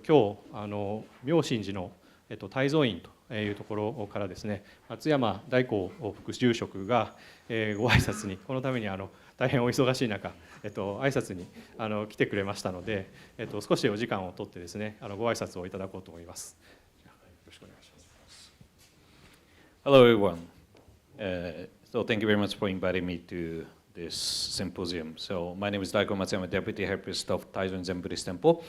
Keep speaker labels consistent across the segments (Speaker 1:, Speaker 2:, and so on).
Speaker 1: 今日妙心寺の泰造院というところからですね、松山大光副住職がご挨拶に、このために大変お忙しい中、挨拶に来てくれましたので、少しお時間をとってですね、ご挨拶をいただこうと思います。よろしくお願いします。
Speaker 2: Hello, everyone. So thank you very much for inviting me to this symposium. So my name is Daiko Matsuyama, Deputy Head Priest of Taizen Zen Buddhist Temple.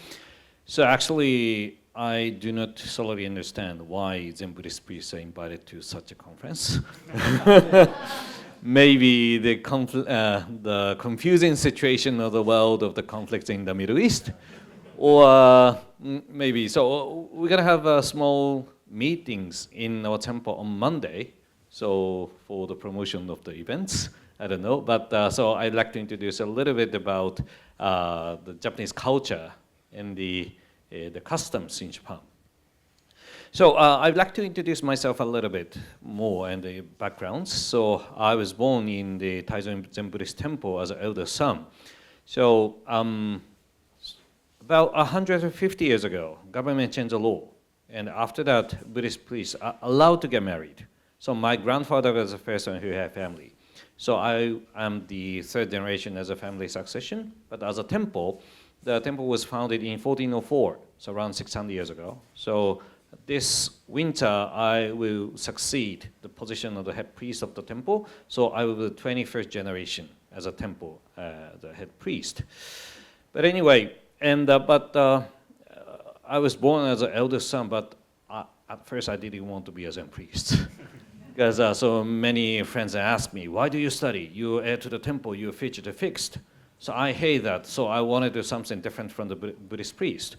Speaker 2: So actually, I do not solely understand why Zen Buddhist priests are invited to such a conference. Maybe the confusing situation of the world of the conflicts in the Middle East, or maybe, so we're going to have small meetings in our temple on Monday, so for the promotion of the events. I don't know, but so I'd like to introduce a little bit about the Japanese culture and the customs in Japan. So I'd like to introduce myself a little bit more and the backgrounds. So I was born in the Taizen Zen Buddhist Temple as an elder son. So about 150 years ago, government changed the law, and after that, Buddhist priests are allowed to get married. So my grandfather was the first one who had family. So I am the third generation as a family succession, but as a temple, the temple was founded in 1404, so around 600 years ago. So this winter, I will succeed the position of the head priest of the temple, so I will be the 21st generation as a temple, the head priest. But anyway, and I was born as an eldest son, but at first I didn't want to be a Zen priest. Because so many friends asked me, why do you study? You're heir to the temple, you're future fixed. So I hate that, so I wanted to do something different from the Buddhist priest.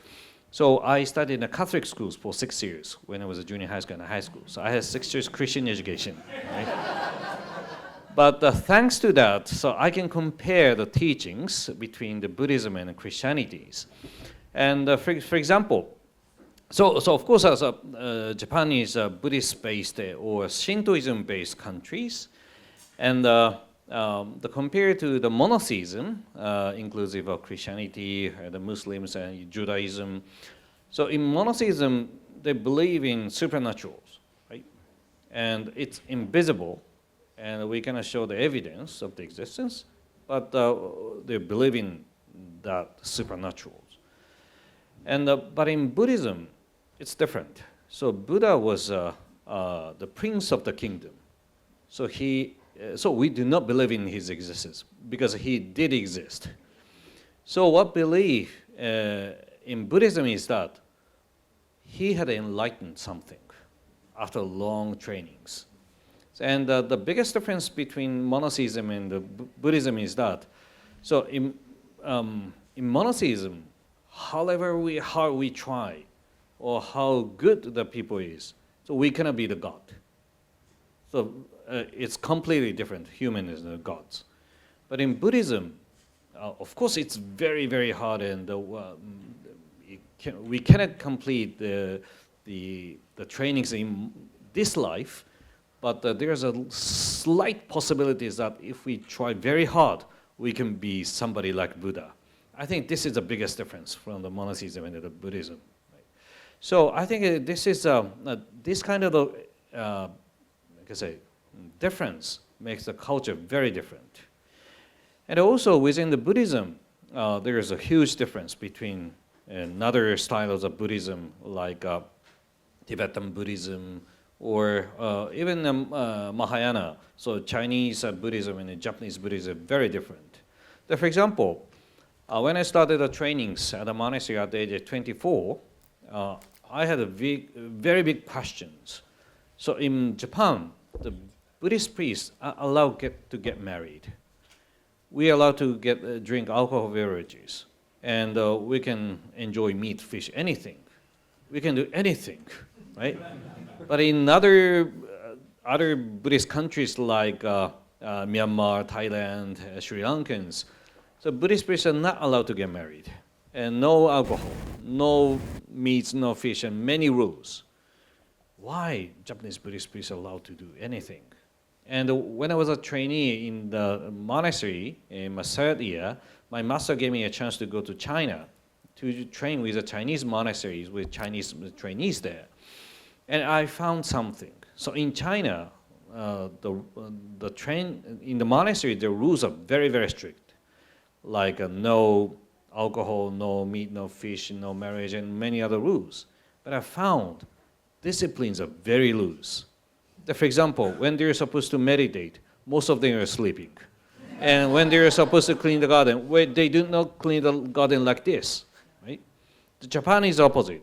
Speaker 2: So I studied in the Catholic schools for 6 years when I was a junior high school and high school. So I had 6 years Christian education. Right? But thanks to that, so I can compare the teachings between the Buddhism and the Christianities. And for example, so of course, as Japan is Buddhist-based or Shintoism-based countries, and compared to the monotheism, inclusive of Christianity, the Muslims, and Judaism. So in monotheism, they believe in supernaturals, right? And it's invisible, and we cannot show the evidence of the existence, but they believe in that supernaturals. And but in Buddhism, it's different. So Buddha was the prince of the kingdom. So we do not believe in his existence because he did exist. So what belief in Buddhism is that he had enlightened something after long trainings. And the biggest difference between monotheism and the Buddhism is that, so in monotheism, however hard we try, or how good the people is, so we cannot be the God. So it's completely different, human is the gods. But in Buddhism, of course it's very, very hard, and we cannot complete the trainings in this life, but there's a slight possibility that if we try very hard, we can be somebody like Buddha. I think this is the biggest difference from the monotheism and the Buddhism. So I think this is this kind of like I say, difference makes the culture very different. And also within the Buddhism, there is a huge difference between another styles of Buddhism like Tibetan Buddhism or even Mahayana. So Chinese Buddhism and Japanese Buddhism are very different. So for example, when I started the trainings at the monastery at the age of 24, I had very big questions. So in Japan, the Buddhist priests are allowed to get married. We are allowed to drink alcohol beverages, and we can enjoy meat, fish, anything. We can do anything, right? But in other Buddhist countries like Myanmar, Thailand, Sri Lankans, so Buddhist priests are not allowed to get married. And no alcohol, no meats, no fish, and many rules. Why Japanese Buddhist priests are allowed to do anything? And when I was a trainee in the monastery in my third year, my master gave me a chance to go to China to train with the Chinese monasteries with Chinese trainees there. And I found something. So in China, the train in the monastery, the rules are very, very strict. Like no alcohol, no meat, no fish, no marriage, and many other rules. But I found disciplines are very loose. For example, when they're supposed to meditate, most of them are sleeping. And when they're supposed to clean the garden, they do not clean the garden like this, right? The Japan is opposite.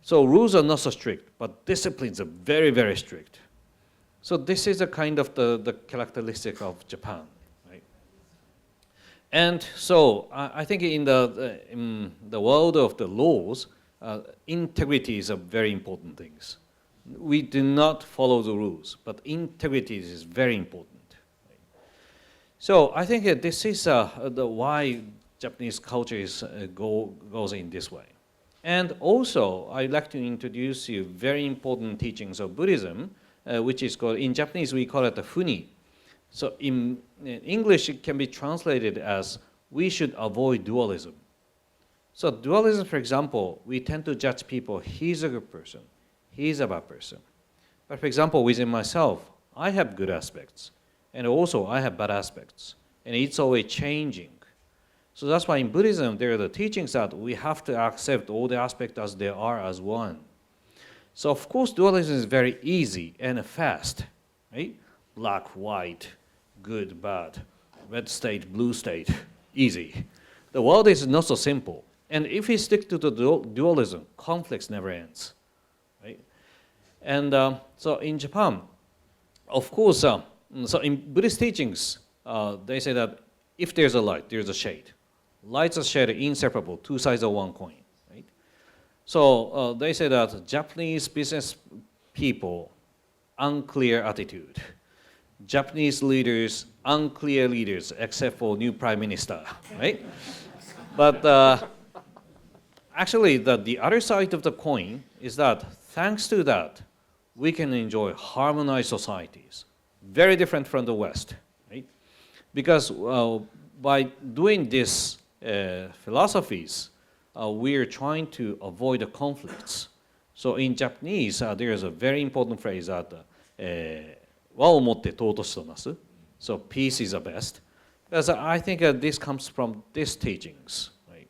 Speaker 2: So rules are not so strict, but disciplines are very, very strict. So this is a kind of the characteristic of Japan, right? And so I think in the world of the laws, integrity is a very important thing. We do not follow the rules, but integrity is very important. Right? So I think this is why Japanese culture goes in this way. And also, I'd like to introduce you very important teachings of Buddhism, which is called, in Japanese, we call it the funi. So in English, it can be translated as, we should avoid dualism. So dualism, for example, we tend to judge people, he's a good person, he's a bad person. But for example, within myself, I have good aspects, and also I have bad aspects, and it's always changing. So that's why in Buddhism, there are the teachings that we have to accept all the aspects as they are as one. So of course, dualism is very easy and fast, right? Black, white, good, bad, red state, blue state, easy. The world is not so simple. And if we stick to the dualism, conflicts never ends, right? And so in Japan, of course, so in Buddhist teachings, they say that if there's a light, there's a shade. Lights and shade are inseparable, two sides of one coin, right? So they say that Japanese business people, unclear attitude. Japanese leaders, unclear leaders, except for new prime minister, right? But actually, the other side of the coin is that thanks to that, we can enjoy harmonized societies, very different from the West, right? Because by doing these philosophies, we are trying to avoid the conflicts. So in Japanese, there is a very important phrase that 和をもって尊しとなす. So peace is the best. Because I think this comes from these teachings, right?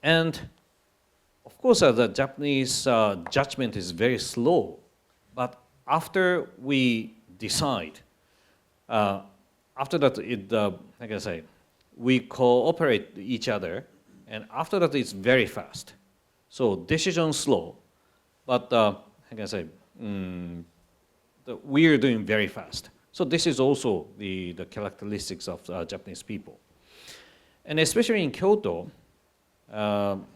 Speaker 2: And of course, the Japanese judgment is very slow. But after we decide, after that, like I say, we cooperate with each other, and after that, it's very fast. So decision slow, but like I say, we are doing very fast. So this is also the characteristics of Japanese people. And especially in Kyoto, of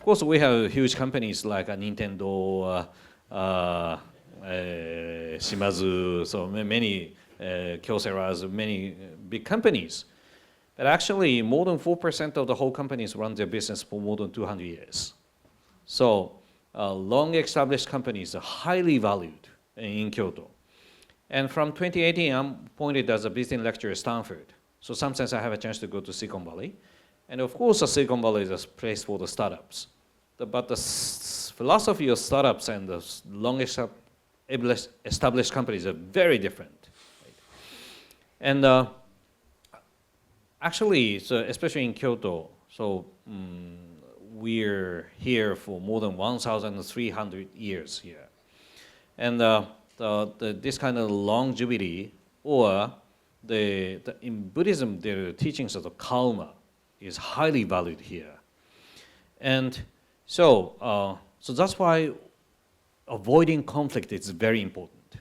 Speaker 2: course, we have huge companies like Nintendo, Shimazu, so many Kyocera's, many big companies. But actually, more than 4% of the whole companies run their business for more than 200 years. So long-established companies are highly valued in Kyoto. And from 2018, I'm appointed as a business lecturer at Stanford. So sometimes I have a chance to go to Silicon Valley. And of course, Silicon Valley is a place for the startups. But the philosophy of startups and the long-established companies are very different. Right? And actually, so especially in Kyoto, so we're here for more than 1,300 years here. And this kind of longevity, or in Buddhism, the teachings of the karma is highly valued here. And so that's why avoiding conflict is very important.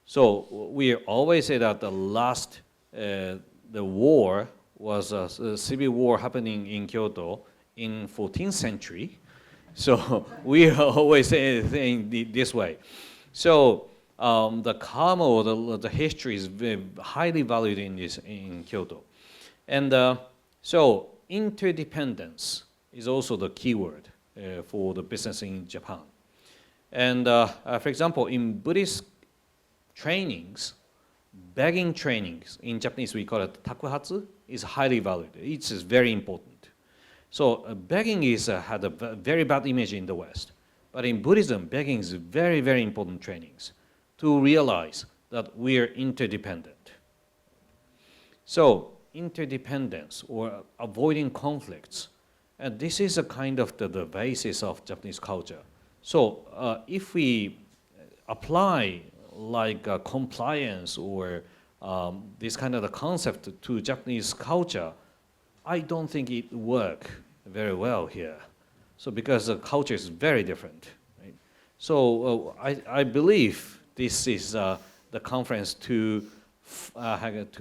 Speaker 2: So we always say that the last, the war was a civil war happening in Kyoto in 14th century. So we are always saying this way. So the karma or the history is very highly valued in Kyoto. And so interdependence is also the key word for the business in Japan. And for example, in Buddhist trainings, begging trainings, in Japanese we call it takuhatsu, is highly valued. It's very important. So begging had a very bad image in the West. But in Buddhism, begging is very, very important trainings to realize that we are interdependent. So interdependence or avoiding conflicts, and this is a kind of the basis of Japanese culture. So if we apply like compliance or this kind of the concept to Japanese culture, I don't think it work very well here. So because the culture is very different, right? So I believe this is the conference to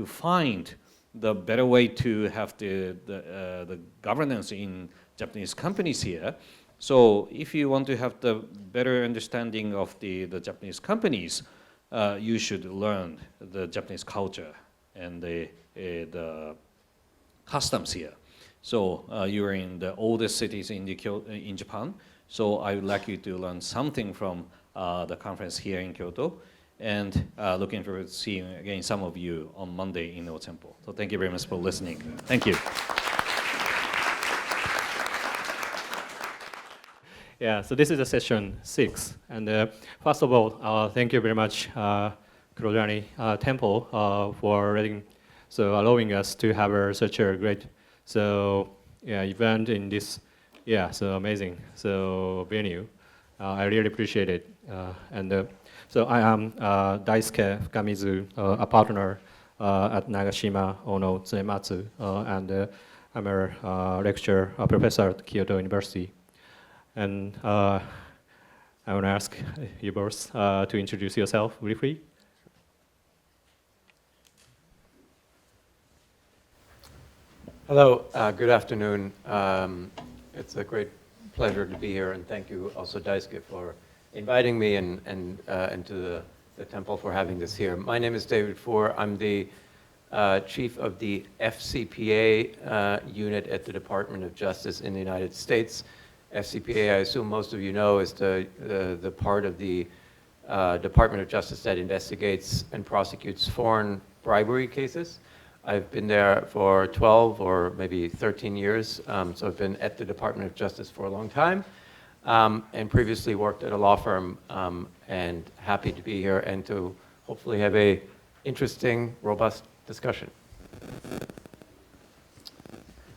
Speaker 2: find the better way to have the governance in Japanese companies here. So if you want to have the better understanding of the Japanese companies, you should learn the Japanese culture and the customs here. So you're in the oldest cities in Japan. So I would like you to learn something from the conference here in Kyoto. And looking forward to seeing again some of you on Monday in the temple. So thank you very much for listening. Thank you.
Speaker 1: Yeah, so this is a session 6. And first of all, thank you very much, Kurojani Temple, for allowing us to have such a great event in this amazing venue. I really appreciate it. So I am Daisuke Fukamizu, a partner at Nagashima Ono Tsunematsu, and I'm a lecturer, a professor at Kyoto University. And I want to ask you both to introduce yourself briefly.
Speaker 3: Hello, good afternoon. It's a great pleasure to be here, and thank you also, Daisuke, for inviting me and to the temple for having this here. My name is David Four. I'm the chief of the FCPA unit at the Department of Justice in the United States. FCPA, I assume most of you know, is the part of the Department of Justice that investigates and prosecutes foreign bribery cases. I've been there for 12 or maybe 13 years, so I've been at the Department of Justice for a long time, and previously worked at a law firm, and happy to be here and to hopefully have a interesting, robust discussion.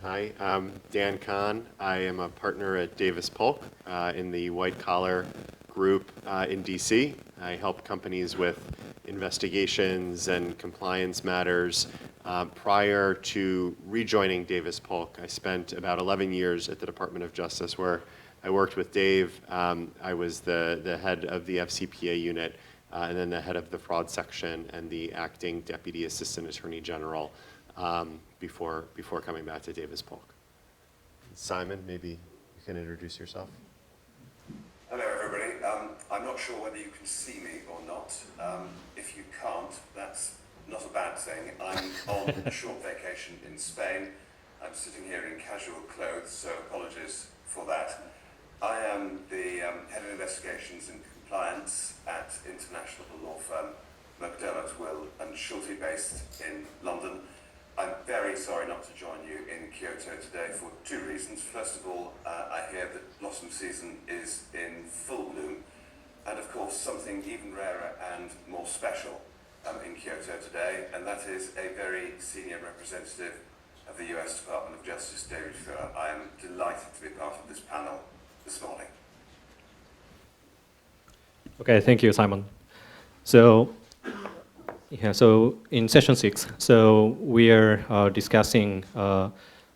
Speaker 4: Hi, I'm Dan Kahn. I am a partner at Davis Polk in the white-collar group in DC. I help companies with investigations and compliance matters. Prior to rejoining Davis Polk, I spent about 11 years at the Department of Justice, where I worked with Dave. I was the head of the FCPA unit, and then the head of the fraud section and the acting deputy assistant attorney general before coming back to Davis Polk. Simon, maybe you can introduce yourself.
Speaker 5: Hello, everybody. I'm not sure whether you can see me or not. If you can't, that's not a bad thing. I'm on a short vacation in Spain. I'm sitting here in casual clothes, so apologies for that. I am the head of investigations and compliance at international law firm McDermott, Will and Schulte, based in London. I'm very sorry not to join you in Kyoto today for two reasons. First of all, I hear that blossom season is in full bloom, and of course something even rarer and more special in Kyoto today, and that is a very senior representative of the US Department of Justice, David Four. I am delighted to be part of this panel this morning.
Speaker 1: Okay, thank you, Simon. So in session 6, so we are discussing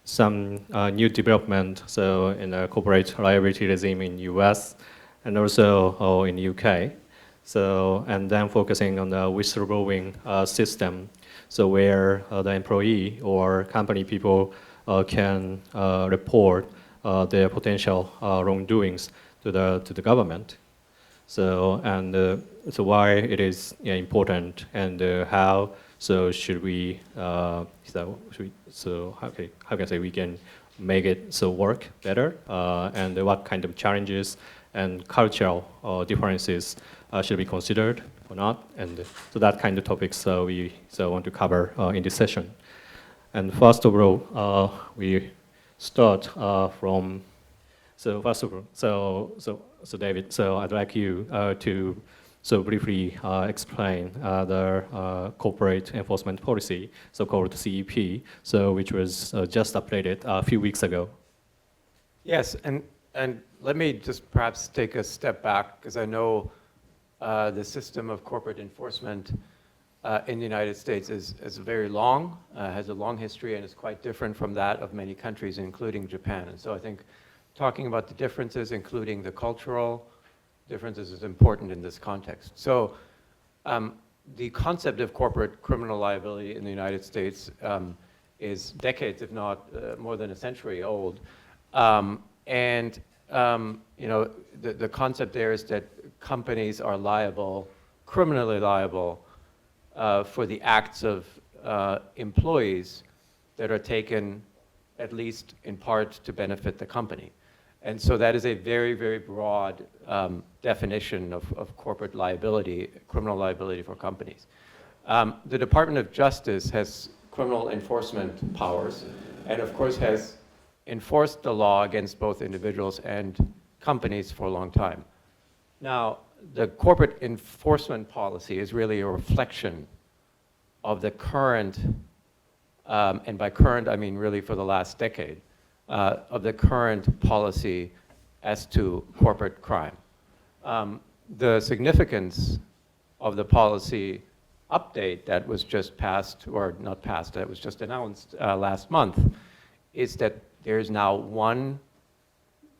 Speaker 1: some new development in the corporate liability regime in US and also in UK. So, and then focusing on the whistleblowing system, so where the employee or company people can report their potential wrongdoings to the government. So, and so why it is important, and how should we how can I say we can make it work better, and what kind of challenges and cultural differences should be considered or not, and so that kind of topics we want to cover in this session. And first of all, we start from. So first of all, so David, so I'd like you to briefly explain the corporate enforcement policy, so-called CEP, which was just updated a few weeks ago.
Speaker 3: Yes, and let me just perhaps take a step back, because I know the system of corporate enforcement in the United States is very long, has a long history, and is quite different from that of many countries, including Japan. And so I think talking about the differences, including the cultural differences, is important in this context. So the concept of corporate criminal liability in the United States is decades, if not more than a century old. And you know, the concept there is that companies are liable, criminally liable, for the acts of employees that are taken, at least in part, to benefit the company. And so that is a very, very broad definition of corporate liability, criminal liability for companies. The Department of Justice has criminal enforcement powers, and of course has enforced the law against both individuals and companies for a long time. Now, the corporate enforcement policy is really a reflection of the current, and by current I mean really for the last decade, of the current policy as to corporate crime. The significance of the policy update that was just passed, or not passed, that was just announced last month, is that there is now one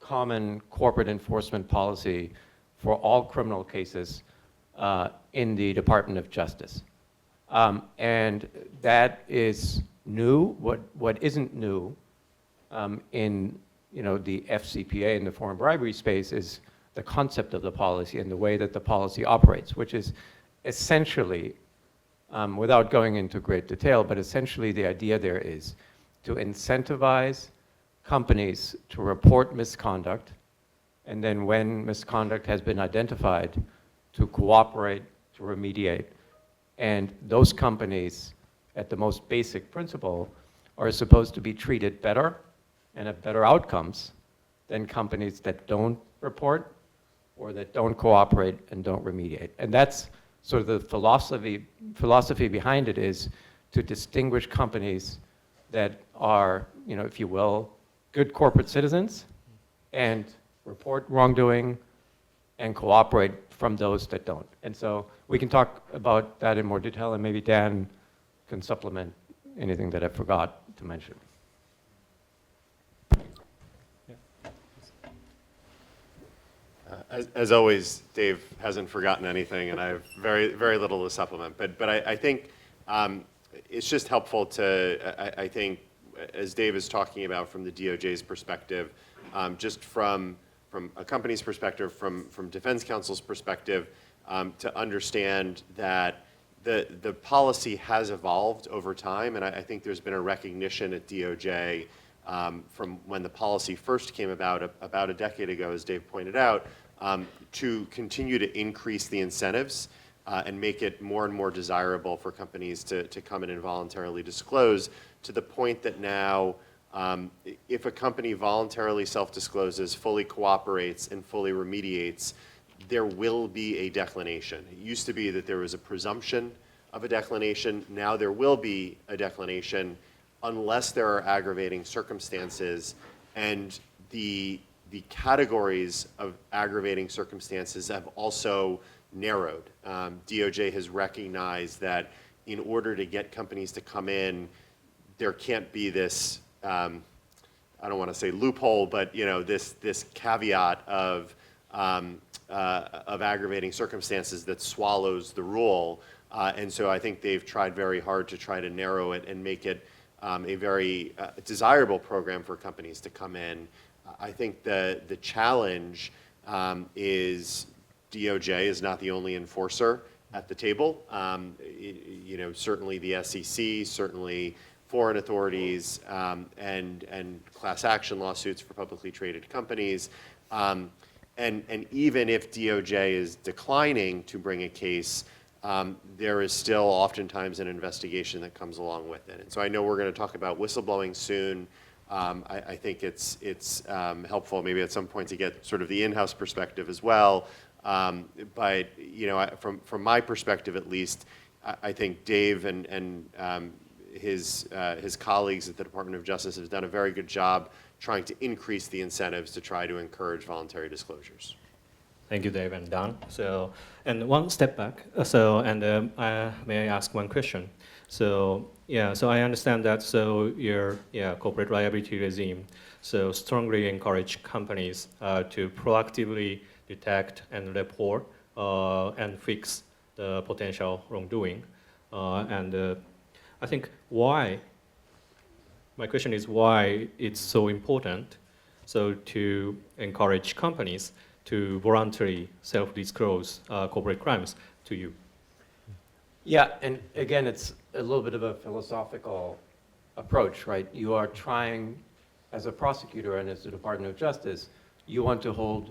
Speaker 3: common corporate enforcement policy for all criminal cases in the Department of Justice. And that is new. What isn't new in the FCPA, in the foreign bribery space, is the concept of the policy and the way that the policy operates, which is essentially, without going into great detail, but essentially the idea there is to incentivize companies to report misconduct, and then when misconduct has been identified, to cooperate, to remediate. And those companies, at the most basic principle, are supposed to be treated better and have better outcomes than companies that don't report or that don't cooperate and don't remediate. And that's sort of the philosophy behind it, is to distinguish companies that are, if you will, good corporate citizens and report wrongdoing and cooperate from those that don't. And so we can talk about that in more detail, and maybe Dan can supplement anything that I forgot to mention.
Speaker 4: As always, Dave hasn't forgotten anything, and I have very, very little to supplement. But I think it's just helpful to, I think, as Dave is talking about from the DOJ's perspective, just from a company's perspective, from defense counsel's perspective, to understand that the policy has evolved over time, and I think there's been a recognition at DOJ from when the policy first came about a decade ago, as Dave pointed out, to continue to increase the incentives and make it more and more desirable for companies to come in and voluntarily disclose, to the point that now if a company voluntarily self-discloses, fully cooperates, and fully remediates, there will be a declination. It used to be that there was a presumption of a declination. Now there will be a declination unless there are aggravating circumstances, and the categories of aggravating circumstances have also narrowed. DOJ has recognized that in order to get companies to come in, there can't be this, I don't want to say loophole, but this caveat of aggravating circumstances that swallows the rule. And so I think they've tried very hard to try to narrow it and make it a very desirable program for companies to come in. I think the challenge is DOJ is not the only enforcer at the table. Certainly the SEC, certainly foreign authorities, and class action lawsuits for publicly traded companies. And even if DOJ is declining to bring a case, there is still oftentimes an investigation that comes along with it. And so I know we're going to talk about whistleblowing soon. I think it's helpful maybe at some point to get sort of the in-house perspective as well. But from my perspective at least, I think Dave and his colleagues at the Department of Justice have done a very good job trying to increase the incentives to try to encourage voluntary disclosures.
Speaker 1: Thank you, Dave and Don. So, and one step back. So, and may I ask one question? So, so I understand that. So, your corporate liability regime so strongly encourage companies to proactively detect and report and fix the potential wrongdoing. I think my question is why it's so important so to encourage companies to voluntarily self-disclose corporate crimes to you.
Speaker 3: Yeah, and again, it's a little bit of a philosophical approach, right? You are trying, as a prosecutor and as the Department of Justice, you want to hold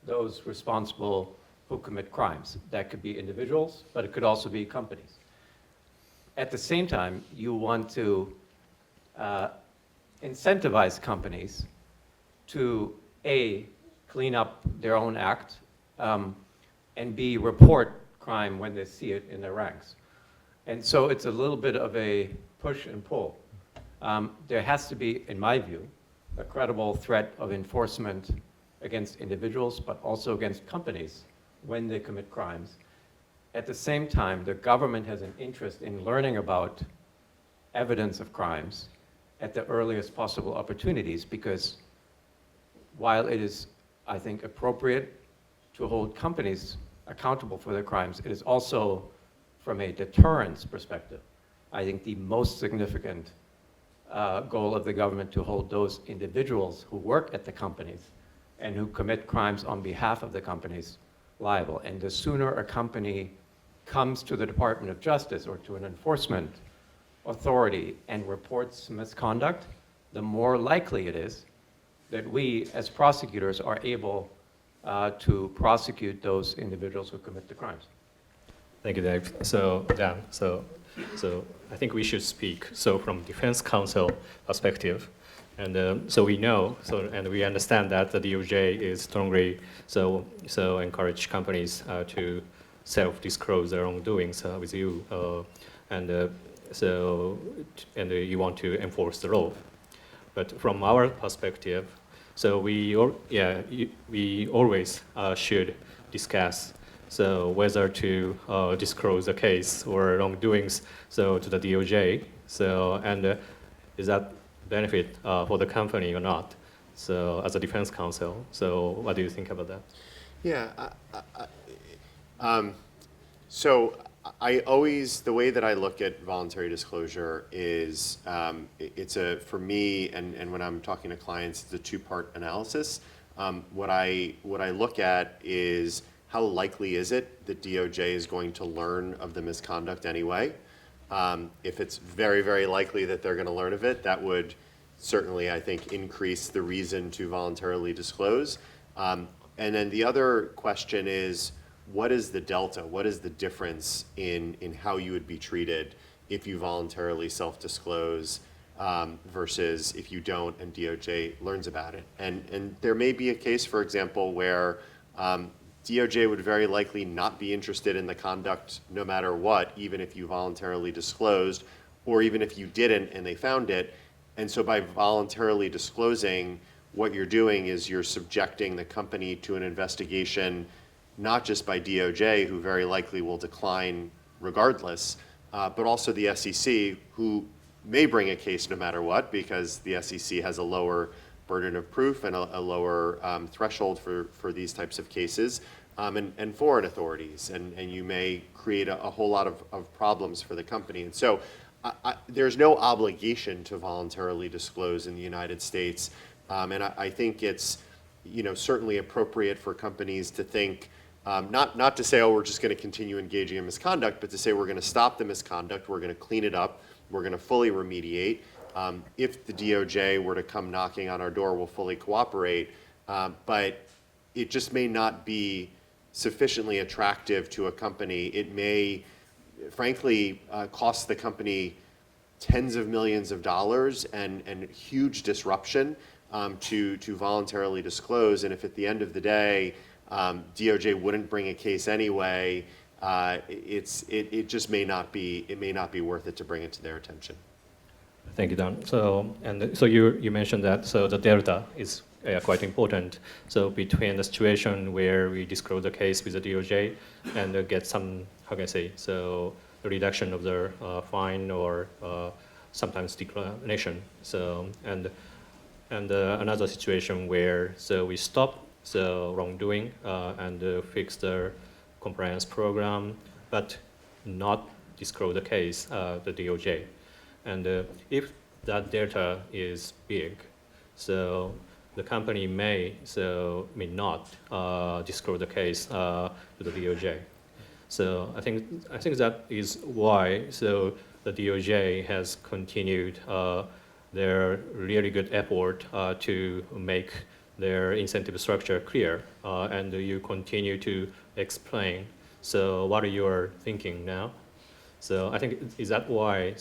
Speaker 3: those responsible who commit crimes. That could be individuals, but it could also be companies. At the same time, you want to incentivize companies to A, clean up their own act, and B, report crime when they see it in their ranks. And so it's a little bit of a push and pull. There has to be, in my view, a credible threat of enforcement against individuals, but also against companies when they commit crimes. At the same time, the government has an interest in learning about evidence of crimes at the earliest possible opportunities, because while it is, I think, appropriate to hold companies accountable for their crimes, it is also, from a deterrence perspective, I think the most significant goal of the government to hold those individuals who work at the companies and who commit crimes on behalf of the companies liable. And the sooner a company comes to the Department of Justice or to an enforcement authority and reports misconduct, the more likely it is that we, as prosecutors, are able to prosecute those individuals who commit the crimes.
Speaker 1: Thank you, Dave. So, Dan, so I think we should speak so from defense counsel perspective. And so we know, and we understand that the DOJ is strongly so encourage companies to self-disclose their wrongdoings with you, and you want to enforce the law. But from our perspective, so we always should discuss so whether to disclose the case or wrongdoings so to the DOJ. So and is that benefit for the company or not? So as a defense counsel, so what do you think about that?
Speaker 4: Yeah. So I always, the way that I look at voluntary disclosure is for me, and when I'm talking to clients, it's a two-part analysis. What I look at is how likely is it that DOJ is going to learn of the misconduct anyway? If it's very, very likely that they're going to learn of it, that would certainly, I think, increase the reason to voluntarily disclose. And then the other question is, what is the delta? What is the difference in how you would be treated if you voluntarily self-disclose versus if you don't and DOJ learns about it? And there may be a case, for example, where DOJ would very likely not be interested in the conduct no matter what, even if you voluntarily disclosed, or even if you didn't and they found it. And so by voluntarily disclosing, what you're doing is you're subjecting the company to an investigation, not just by DOJ, who very likely will decline regardless, but also the SEC, who may bring a case no matter what, because the SEC has a lower burden of proof and a lower threshold for these types of cases, and foreign authorities, and you may create a whole lot of problems for the company. And so there's no obligation to voluntarily disclose in the United States, and I think it's certainly appropriate for companies to think, not to say, oh, we're just going to continue engaging in misconduct, but to say we're going to stop the misconduct, we're going to clean it up, we're going to fully remediate. If the DOJ were to come knocking on our door, we'll fully cooperate, but it just may not be sufficiently attractive to a company. It may, frankly, cost the company tens of millions of dollars and huge disruption to voluntarily disclose. And if at the end of the day, DOJ wouldn't bring a case anyway, it just may not be worth it to bring it to their attention.
Speaker 1: Thank you, Dan. So you mentioned that the delta is quite important. So between the situation where we disclose the case with the DOJ and get some, how can I say, so the reduction of the fine or sometimes declination. So and another situation where we stop the wrongdoing and fix the compliance program, but not disclose the case, the DOJ. And if that delta is big, so the company may not disclose the case to the DOJ. So I think that is why the DOJ has continued their really good effort to make their incentive structure clear, and you continue to explain. So what are your thinking now? So I think is that why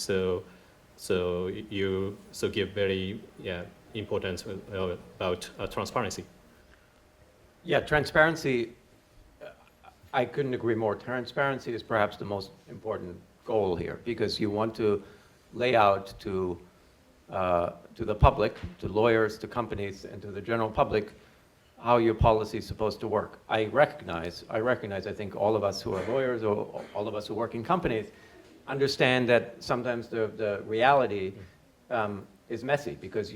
Speaker 1: you give very importance about transparency.
Speaker 3: Yeah, transparency, I couldn't agree more. Transparency is perhaps the most important goal here, because you want to lay out to the public, to lawyers, to companies, and to the general public how your policy is supposed to work. I recognize, I think all of us who are lawyers or all of us who work in companies understand that sometimes the reality is messy, because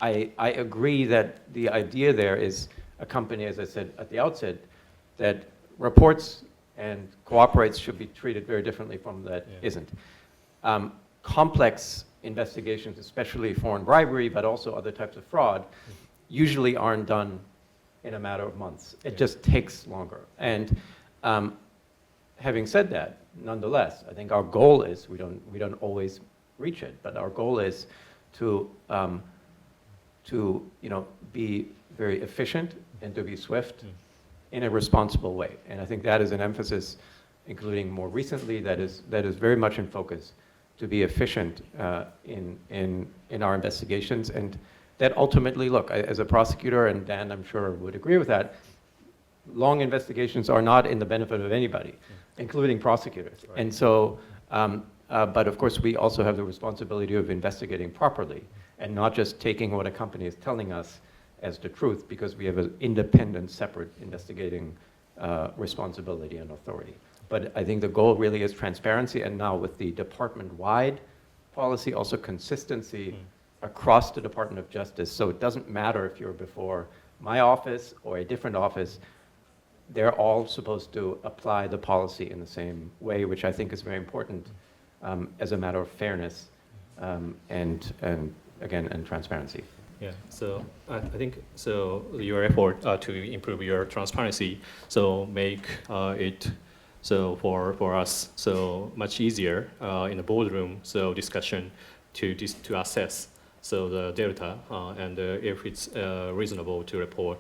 Speaker 3: I agree that the idea there is a company, as I said at the outset, that reports and cooperates should be treated very differently from that isn't. Complex investigations, especially foreign bribery, but also other types of fraud, usually aren't done in a matter of months. It just takes longer. And having said that, nonetheless, I think our goal is, we don't always reach it, but our goal is to be very efficient and to be swift in a responsible way. And I think that is an emphasis, including more recently, that is very much in focus, to be efficient in our investigations. And that ultimately, look, as a prosecutor, and Dan, I'm sure, would agree with that, long investigations are not in the benefit of anybody, including prosecutors. Right. And so, but of course, we also have the responsibility of investigating properly and not just taking what a company is telling us as the truth, because we have an independent, separate investigating responsibility and authority. But I think the goal really is transparency, and now with the department-wide policy, also consistency across the Department of Justice. So it doesn't matter if you're before my office or a different office, they're all supposed to apply the policy in the same way, which I think is very important as a matter of fairness and again, and transparency.
Speaker 1: Yeah, so I think your effort to improve your transparency, make it for us much easier in the boardroom discussion to assess the data and if it's reasonable to report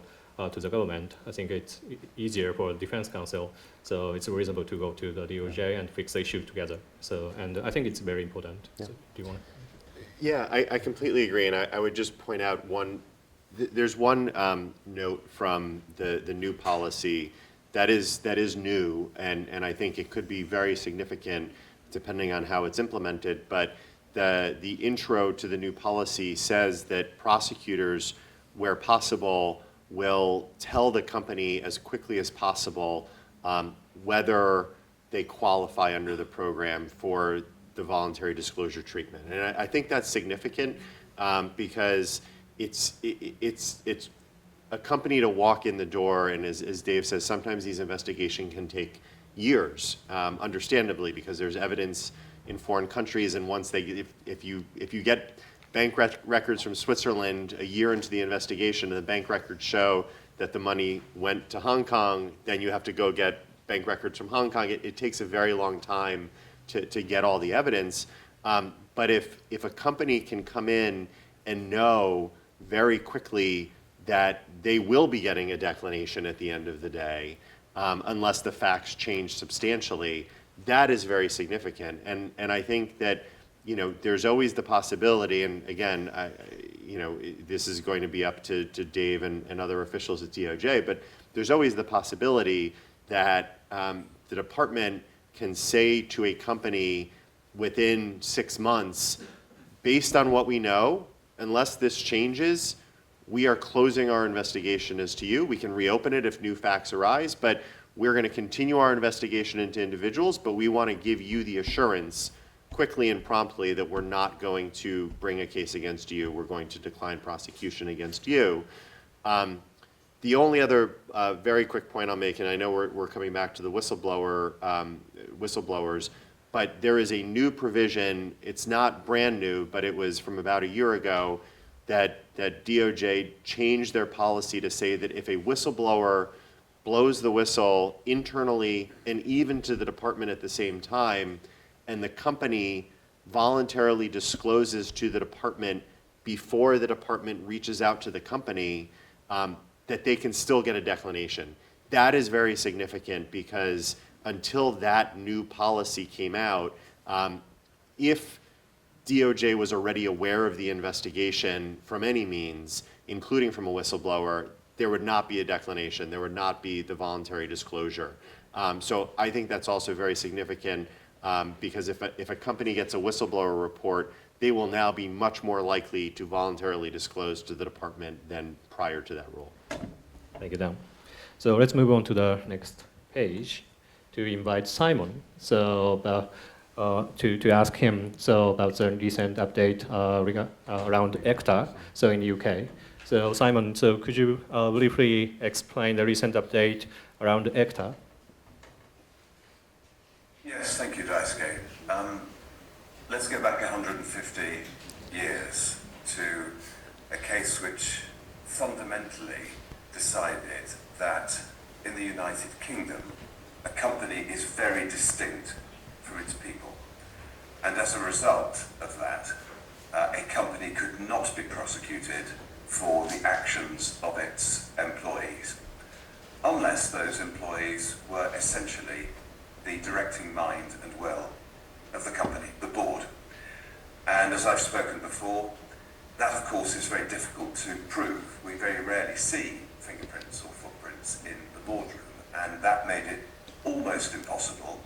Speaker 1: to the government. I think it's easier for the defense counsel, so it's reasonable to go to the DOJ and fix the issue together. And I think it's very important. Yeah. So do you want to?
Speaker 4: Yeah, I completely agree, and I would just point out there's one note from the new policy that is new, and I think it could be very significant depending on how it's implemented, but the intro to the new policy says that prosecutors, where possible, will tell the company as quickly as possible whether they qualify under the program for the voluntary disclosure treatment. And I think that's significant because it's a company to walk in the door, and as Dave says, sometimes these investigations can take years, understandably, because there's evidence in foreign countries, and once if you get bank records from Switzerland a year into the investigation and the bank records show that the money went to Hong Kong, then you have to go get bank records from Hong Kong. It takes a very long time to get all the evidence. But if a company can come in and know very quickly that they will be getting a declination at the end of the day, unless the facts change substantially, that is very significant. And I think that there's always the possibility, and again, this is going to be up to Dave and other officials at DOJ, but there's always the possibility that the department can say to a company within 6 months, based on what we know, unless this changes, we are closing our investigation as to you. We can reopen it if new facts arise, but we're going to continue our investigation into individuals, but we want to give you the assurance quickly and promptly that we're not going to bring a case against you. We're going to decline prosecution against you. The only other very quick point I'll make, and I know we're coming back to the whistleblowers, but there is a new provision. It's not brand new, but it was from about a year ago that DOJ changed their policy to say that if a whistleblower blows the whistle internally and even to the department at the same time, and the company voluntarily discloses to the department before the department reaches out to the company, that they can still get a declination. That is very significant because until that new policy came out, if DOJ was already aware of the investigation from any means, including from a whistleblower, there would not be a declination. There would not be the voluntary disclosure. So I think that's also very significant because if a company gets a whistleblower report, they will now be much more likely to voluntarily disclose to the department than prior to that rule.
Speaker 1: Thank you, Dan. So let's move on to the next page to invite Simon. So to ask him about the recent update around ECTA, so in the UK. So Simon, so could you briefly explain the recent update around ECTA?
Speaker 5: Yes, thank you, Daisuke. Let's go back 150 years to a case which fundamentally decided that in the United Kingdom, a company is very distinct from its people. And as a result of that, a company could not be prosecuted for the actions of its employees, unless those employees were essentially the directing mind and will of the company, the board. And as I've spoken before, that of course is very difficult to prove. We very rarely see fingerprints or footprints in the boardroom, and that made it almost impossible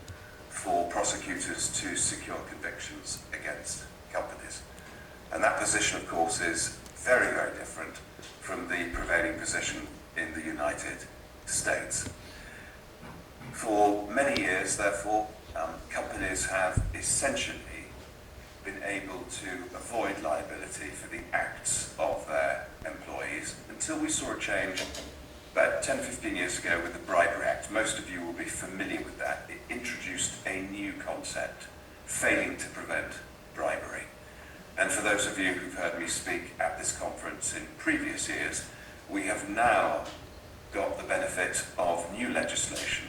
Speaker 5: for prosecutors to secure convictions against companies. And that position, of course, is very, very different from the prevailing position in the United States. For many years, therefore, companies have essentially been able to avoid liability for the acts of their employees until we saw a change about 10, 15 years ago with the Bribery Act. Most of you will be familiar with that. It introduced a new concept, failing to prevent bribery. And for those of you who've heard me speak at this conference in previous years, we have now got the benefit of new legislation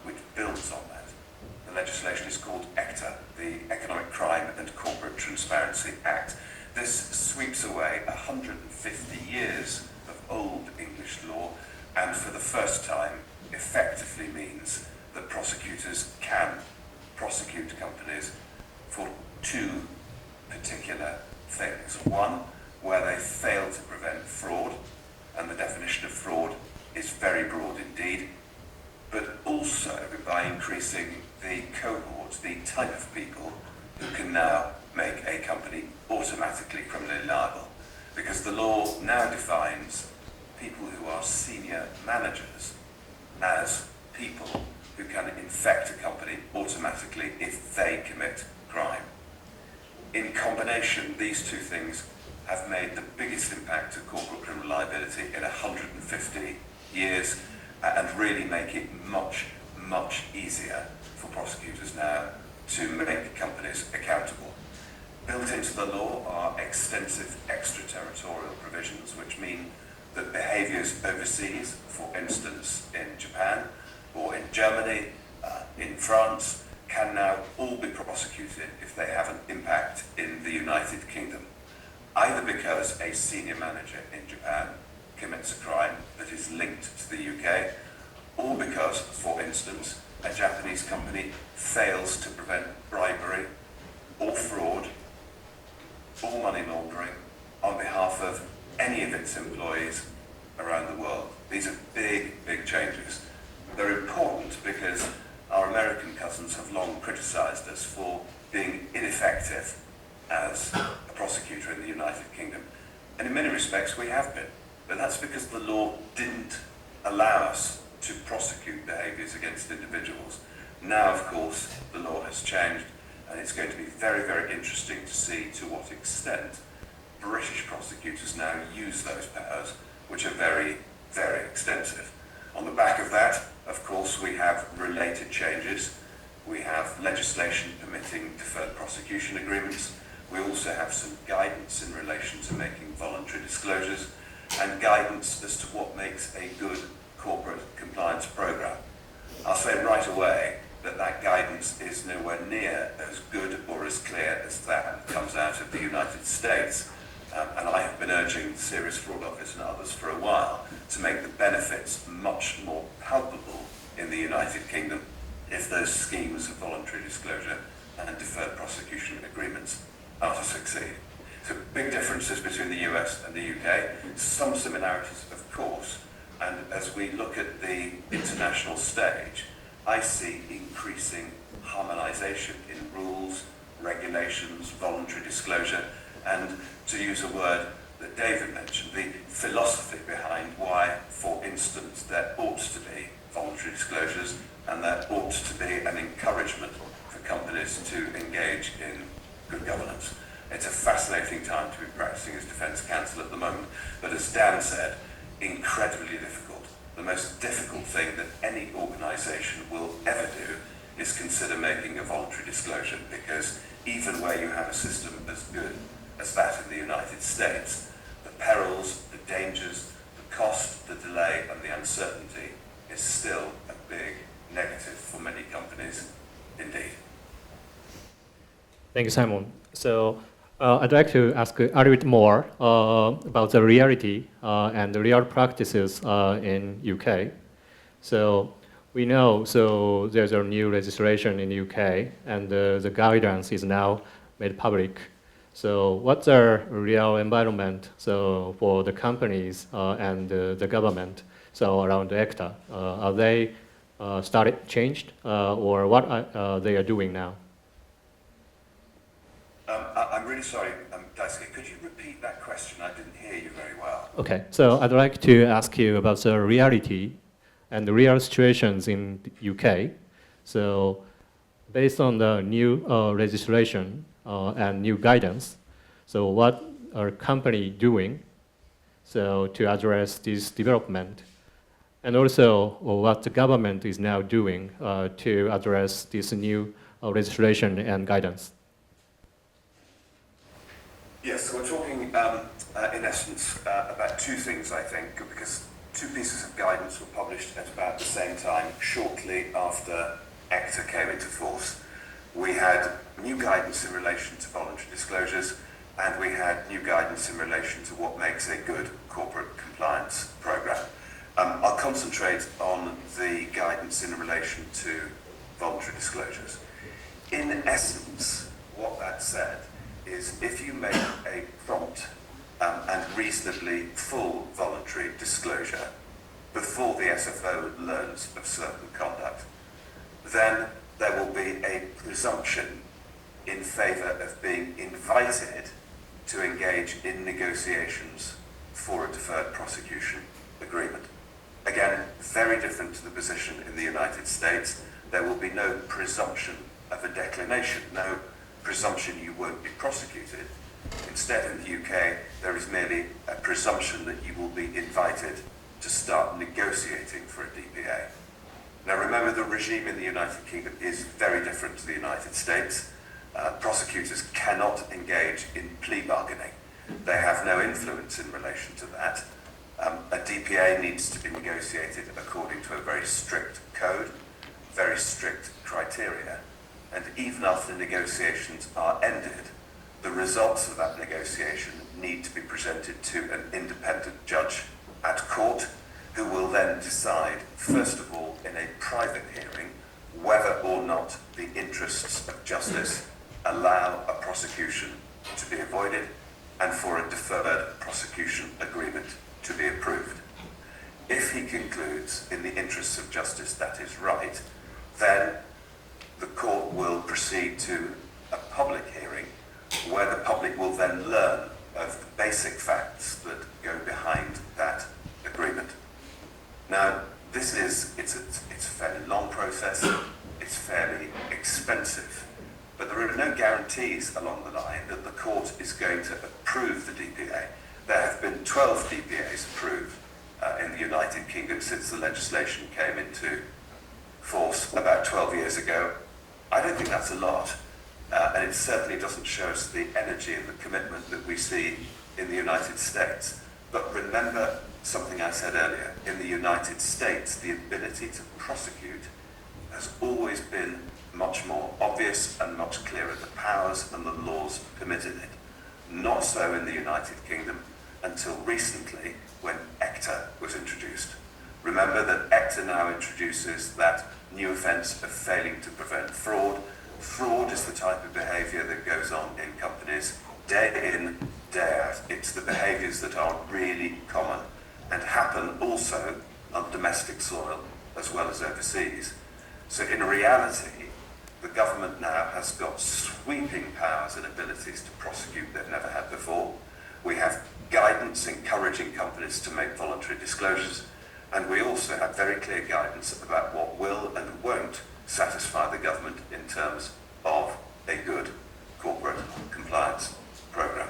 Speaker 5: which builds on that. The legislation is called ECTA, the Economic Crime and Corporate Transparency Act. This sweeps away 150 years of old English law and for the first time effectively means that prosecutors can prosecute companies for two particular things. One, where they fail to prevent fraud, and the definition of fraud is very broad indeed, but also by increasing the cohort, the type of people who can now make a company automatically criminally liable. Because the law now defines people who are senior managers as people who can infect a company automatically if they commit crime. In combination, these two things have made the biggest impact to corporate criminal liability in 150 years and really make it much, much easier for prosecutors now to make companies accountable. Built into the law are extensive extraterritorial provisions which mean that behaviours overseas, for instance in Japan or in Germany, in France, can now all be prosecuted if they have an impact in the United Kingdom, either because a senior manager in Japan commits a crime that is linked to the UK, or because, for instance, a Japanese company fails to prevent bribery or fraud all money laundering on behalf of any of its employees around the world. These are big, big changes. They're important because our American cousins have long criticized us for being ineffective as a prosecutor in the United Kingdom. And in many respects we have been, but that's because the law didn't allow us to prosecute behaviours against individuals. Now, of course, the law has changed, and it's going to be very, very interesting to see to what extent British prosecutors now use those powers, which are very, very extensive. On the back of that, of course, we have related changes. We have legislation permitting deferred prosecution agreements. We also have some guidance in relation to making voluntary disclosures and guidance as to what makes a good corporate compliance program. I'll say right away that that guidance is nowhere near as good or as clear as that comes out of the United States. And I have been urging the Serious Fraud Office and others for a while to make the benefits much more palpable in the United Kingdom if those schemes of voluntary disclosure and deferred prosecution agreements are to succeed. So big differences between the US and the UK, some similarities of course, and as we look at the international stage, I see increasing harmonisation in rules, regulations, voluntary disclosure, and to use a word that David mentioned, the philosophy behind why, for instance, there ought to be voluntary disclosures and there ought to be an encouragement for companies to engage in good governance. It's a fascinating time to be practicing as defence counsel at the moment, but as Dan said, incredibly difficult. The most difficult thing that any organisation will ever do is consider making a voluntary disclosure, because even where you have a system as good as that in the United States, the perils, the dangers, the cost, the delay and the uncertainty is still a big negative for many companies indeed.
Speaker 1: Thank you, Simon. So I'd like to ask a little bit more about the reality and the real practices in UK. So we know, so there's a new legislation in the UK and the guidance is now made public. So what's the real environment so for the companies and the government so around the ACTA? Are they changed or what are they doing now?
Speaker 5: I'm really sorry, Daisuke, could you repeat that question? I didn't hear you very well.
Speaker 1: Okay, so I'd like to ask you about the reality and the real situations in the UK. So based on the new legislation and new guidance, so what are company doing so to address this development? And also what the government is now doing to address this new legislation and guidance?
Speaker 5: Yes, so we're talking in essence about two things, I think, because two pieces of guidance were published at about the same time, shortly after ACTA came into force. We had new guidance in relation to voluntary disclosures, and we had new guidance in relation to what makes a good corporate compliance program. I'll concentrate on the guidance in relation to voluntary disclosures. In essence, what that said is if you make a prompt and reasonably full voluntary disclosure before the SFO learns of certain conduct, then there will be a presumption in favour of being invited to engage in negotiations for a deferred prosecution agreement. Again, very different to the position in the United States. There will be no presumption of a declination, no presumption you won't be prosecuted. Instead, in the UK, there is merely a presumption that you will be invited to start negotiating for a DPA. Now remember, the regime in the United Kingdom is very different to the United States. Prosecutors cannot engage in plea bargaining. They have no influence in relation to that. A DPA needs to be negotiated according to a very strict code, very strict criteria, and even after negotiations are ended, the results of that negotiation need to be presented to an independent judge at court, who will then decide, first of all, in a private hearing, whether or not the interests of justice allow a prosecution to be avoided and for a deferred prosecution agreement to be approved. If he concludes in the interests of justice that is right, then the court will proceed to a public hearing where the public will then learn of the basic facts that go behind that agreement. Now, it's a fairly long process, it's fairly expensive, but there are no guarantees along the line that the court is going to approve the DPA. There have been 12 DPAs approved in the United Kingdom since the legislation came into force about 12 years ago. I don't think that's a lot, and it certainly doesn't show us the energy and the commitment that we see in the United States. But remember something I said earlier, in the United States, the ability to prosecute has always been much more obvious and much clearer. The powers and the laws permitted it. Not so in the United Kingdom until recently when ECTA was introduced. Remember that ECTA now introduces that new offence of failing to prevent fraud. Fraud is the type of behaviour that goes on in companies day in, day out. It's the behaviours that are really common and happen also on domestic soil as well as overseas. So in reality, the government now has got sweeping powers and abilities to prosecute they've never had before. We have guidance encouraging companies to make voluntary disclosures, and we also have very clear guidance about what will and won't satisfy the government in terms of a good corporate compliance program.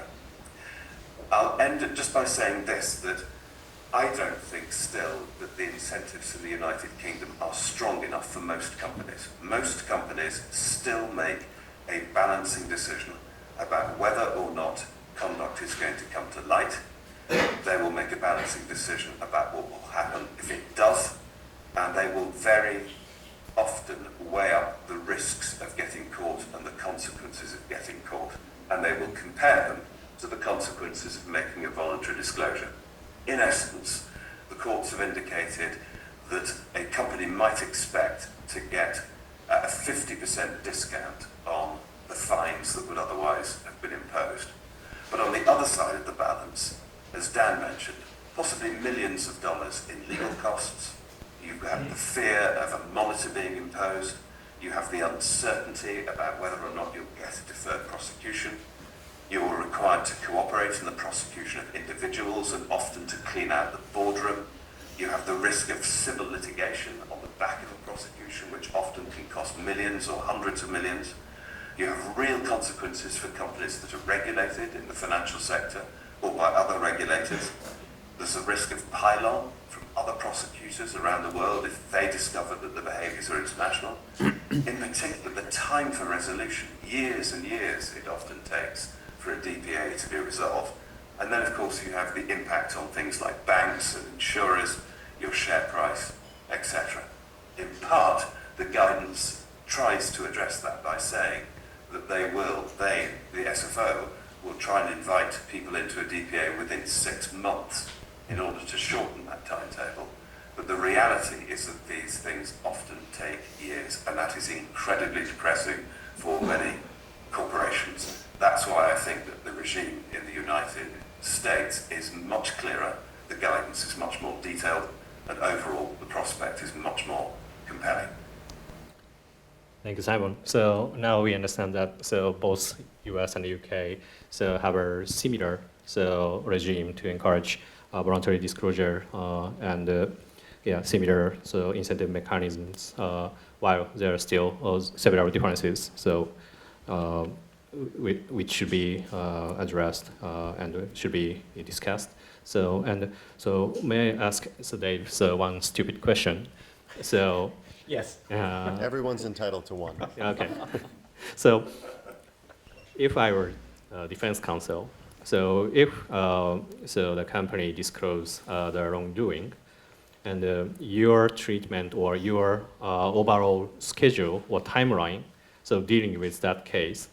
Speaker 5: I'll end it just by saying this, that I don't think still that the incentives in the United Kingdom are strong enough for most companies. Most companies still make a balancing decision about whether or not conduct is going to come to light. They will make a balancing decision about what will happen if it does, and they will very often weigh up the risks of getting caught and the consequences of getting caught, and they will compare them to the consequences of making a voluntary disclosure. In essence, the courts have indicated that a company might expect to get a 50% discount on the fines that would otherwise have been imposed. But on the other side of the balance, as Dan mentioned, possibly millions of dollars in legal costs. You have the fear of a monitor being imposed. You have the uncertainty about whether or not you'll get a deferred prosecution. You are required to cooperate in the prosecution of individuals and often to clean out the boardroom. You have the risk of civil litigation on the back of a prosecution, which often can cost millions or hundreds of millions. You have real consequences for companies that are regulated in the financial sector or by other regulators. There's a risk of pile-on from other prosecutors around the world if they discover that the behaviours are international. In particular, the time for resolution, years and years it often takes for a DPA to be resolved. And then, of course, you have the impact on things like banks and insurers, your share price, etc. In part, the guidance tries to address that by saying that the SFO, will try and invite people into a DPA within 6 months in order to shorten that timetable. But the reality is that these things often take years, and that is incredibly depressing for many corporations. That's why I think that the regime in the United States is much clearer, the guidance is much more detailed, and overall the prospect is much more compelling.
Speaker 1: Thank you, Simon. So now we understand that both US and the UK have a similar regime to encourage voluntary disclosure and similar incentive mechanisms, while there are still several differences which should be addressed and should be discussed. So may I ask Dave one stupid question?
Speaker 3: Yes.
Speaker 4: Everyone's entitled to one.
Speaker 1: Okay. So if I were defense counsel, if the company disclose their wrongdoing, and your treatment or your overall schedule or timeline, dealing with that case,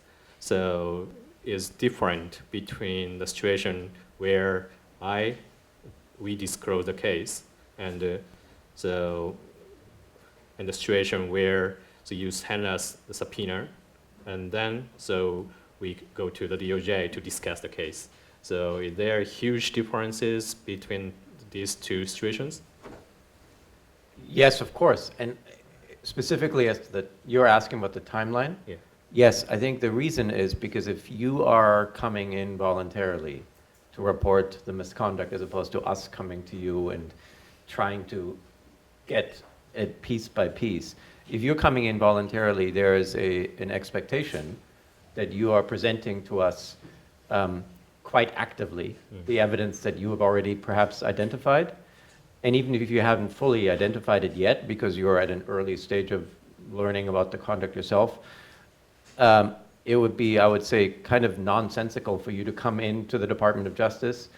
Speaker 1: is different between the situation where we disclose the case and the situation where you send us the subpoena, and then we go to the DOJ to discuss the case. So is there huge differences between these two situations?
Speaker 3: Yes, of course. And specifically as to you're asking about the timeline?
Speaker 1: Yeah.
Speaker 3: Yes, I think the reason is because if you are coming in voluntarily to report the misconduct as opposed to us coming to you and trying to get it piece by piece, if you're coming in voluntarily, there is an expectation that you are presenting to us quite actively the evidence that you have already perhaps identified. And even if you haven't fully identified it yet, because you're at an early stage of learning about the conduct yourself, it would be, I would say, kind of nonsensical for you to come into the Department of Justice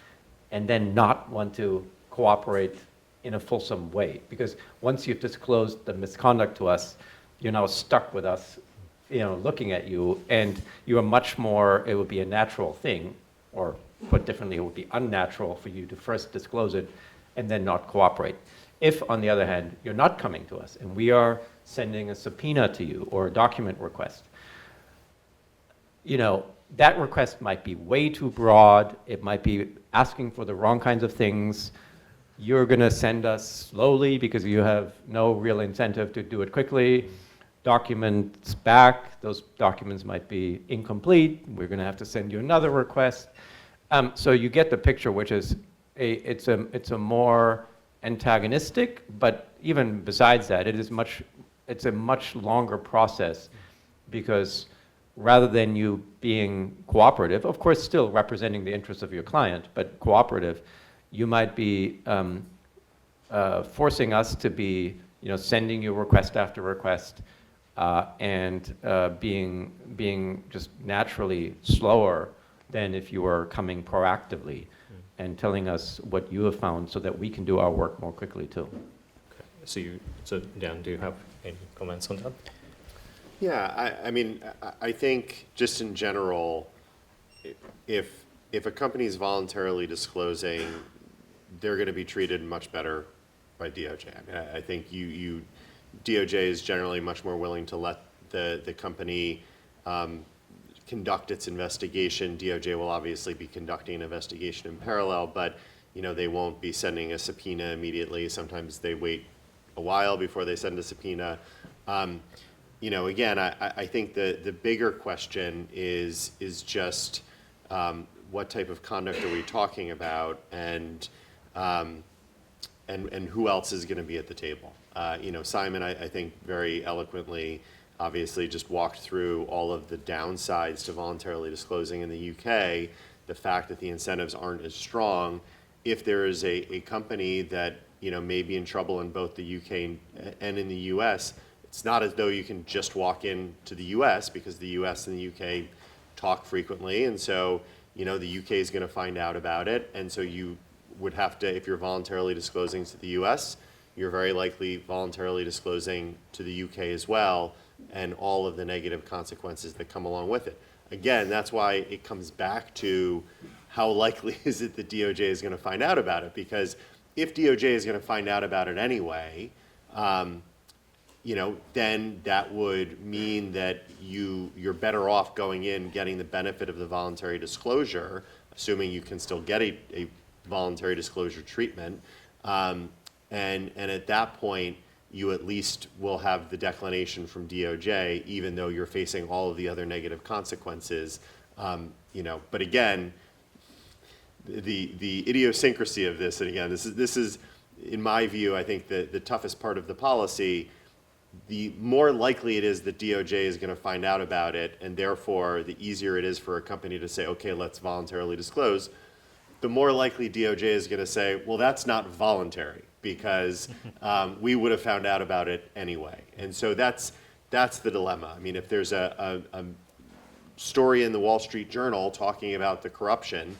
Speaker 3: and then not want to cooperate in a fulsome way. Because once you've disclosed the misconduct to us, you're now stuck with us, looking at you, and you are much more, it would be a natural thing, or put differently, it would be unnatural for you to first disclose it and then not cooperate. If, on the other hand, you're not coming to us and we are sending a subpoena to you or a document request, that request might be way too broad. It might be asking for the wrong kinds of things. You're going to send us slowly because you have no real incentive to do it quickly. Documents back, those documents might be incomplete. We're going to have to send you another request. So you get the picture, which is it's a more antagonistic, but even besides that, it's a much longer process, because rather than you being cooperative, of course still representing the interests of your client, but cooperative, you might be forcing us to be sending you request after request, and being just naturally slower than if you were coming proactively and telling us what you have found so that we can do our work more quickly too.
Speaker 1: Okay. So Dan, do you have any comments on that?
Speaker 4: Yeah, I think just in general, if a company is voluntarily disclosing, they're going to be treated much better by DOJ. I think DOJ is generally much more willing to let the company conduct its investigation. DOJ will obviously be conducting an investigation in parallel, but they won't be sending a subpoena immediately. Sometimes they wait a while before they send a subpoena. Again, I think the bigger question is just what type of conduct are we talking about, and who else is going to be at the table. Simon, I think very eloquently, obviously just walked through all of the downsides to voluntarily disclosing in the UK, the fact that the incentives aren't as strong. If there is a company that may be in trouble in both the UK and in the US, it's not as though you can just walk into the US, because the US and the UK talk frequently, and so the UK is going to find out about it, and so you would have to, if you're voluntarily disclosing to the US, you're very likely voluntarily disclosing to the UK as well, and all of the negative consequences that come along with it. Again, that's why it comes back to how likely is it that DOJ is going to find out about it, because if DOJ is going to find out about it anyway, then that would mean that you're better off going in, getting the benefit of the voluntary disclosure, assuming you can still get a voluntary disclosure treatment. And at that point, you at least will have the declination from DOJ, even though you're facing all of the other negative consequences. But again, the idiosyncrasy of this, and again, this is, in my view, I think the toughest part of the policy. The more likely it is that DOJ is going to find out about it, and therefore the easier it is for a company to say, okay, let's voluntarily disclose, the more likely DOJ is going to say, well, that's not voluntary, because we would have found out about it anyway. And so that's the dilemma. If there's a story in the Wall Street Journal talking about the corruption,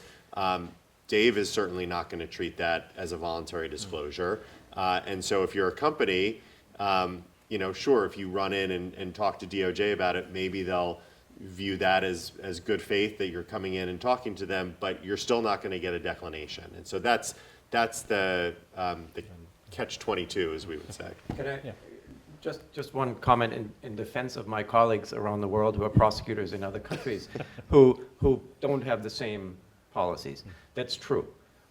Speaker 4: Dave is certainly not going to treat that as a voluntary disclosure. And so if you're a company, sure, if you run in and talk to DOJ about it, maybe they'll view that as good faith that you're coming in and talking to them, but you're still not going to get a declination. And so that's the catch-22, as we would say.
Speaker 3: Can I Just one comment in defense of my colleagues around the world who are prosecutors in other countries who don't have the same policies. That's true.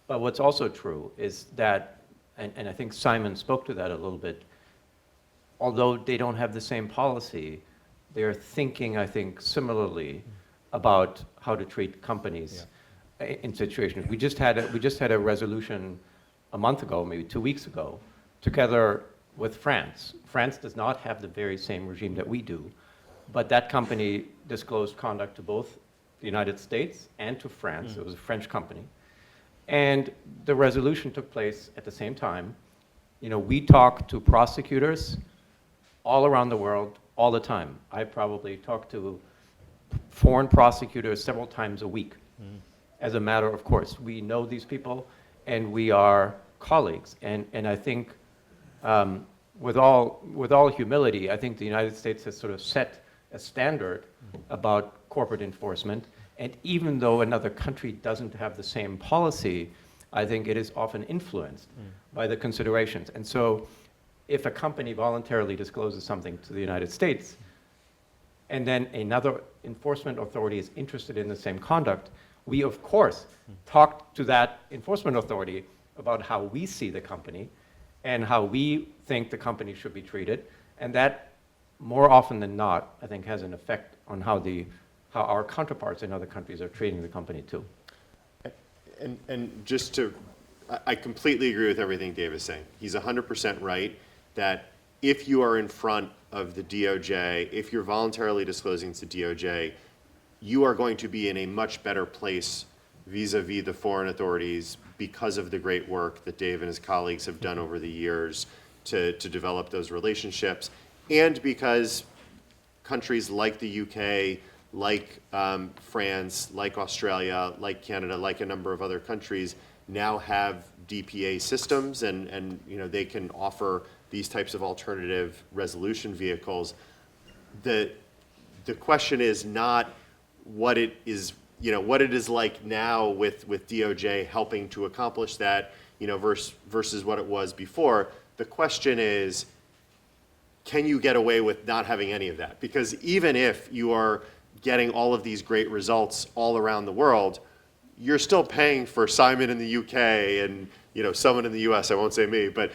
Speaker 3: But what's also true is that, and I think Simon spoke to that a little bit, although they don't have the same policy, they're thinking, I think, similarly about how to treat companies in situations. We just had a resolution a month ago, maybe 2 weeks ago, together with France. France does not have the very same regime that we do, but that company disclosed conduct to both the United States and to France. It was a French company. And the resolution took place at the same time. You know, we talk to prosecutors all around the world all the time. I probably talk to foreign prosecutors several times a week. As a matter of course, we know these people and we are colleagues. And I think with all humility, I think the United States has sort of set a standard about corporate enforcement. And even though another country doesn't have the same policy, I think it is often influenced by the considerations. And so if a company voluntarily discloses something to the United States, and then another enforcement authority is interested in the same conduct, we of course talk to that enforcement authority about how we see the company and how we think the company should be treated. And that, more often than not, I think has an effect on how our counterparts in other countries are treating the company too.
Speaker 4: And just to, I completely agree with everything Dave is saying. He's 100% right that if you are in front of the DOJ, if you're voluntarily disclosing to DOJ, you are going to be in a much better place vis-a-vis the foreign authorities because of the great work that Dave and his colleagues have done over the years to develop those relationships, and because countries like the UK, like France, like Australia, like Canada, like a number of other countries now have DPA systems, and you know, they can offer these types of alternative resolution vehicles. The question is not what it is, you know, what it is like now with DOJ helping to accomplish that, you know, versus what it was before. The question is, can you get away with not having any of that? Because even if you are getting all of these great results all around the world, you're still paying for Simon in the UK and, you know, someone in the US, I won't say me, but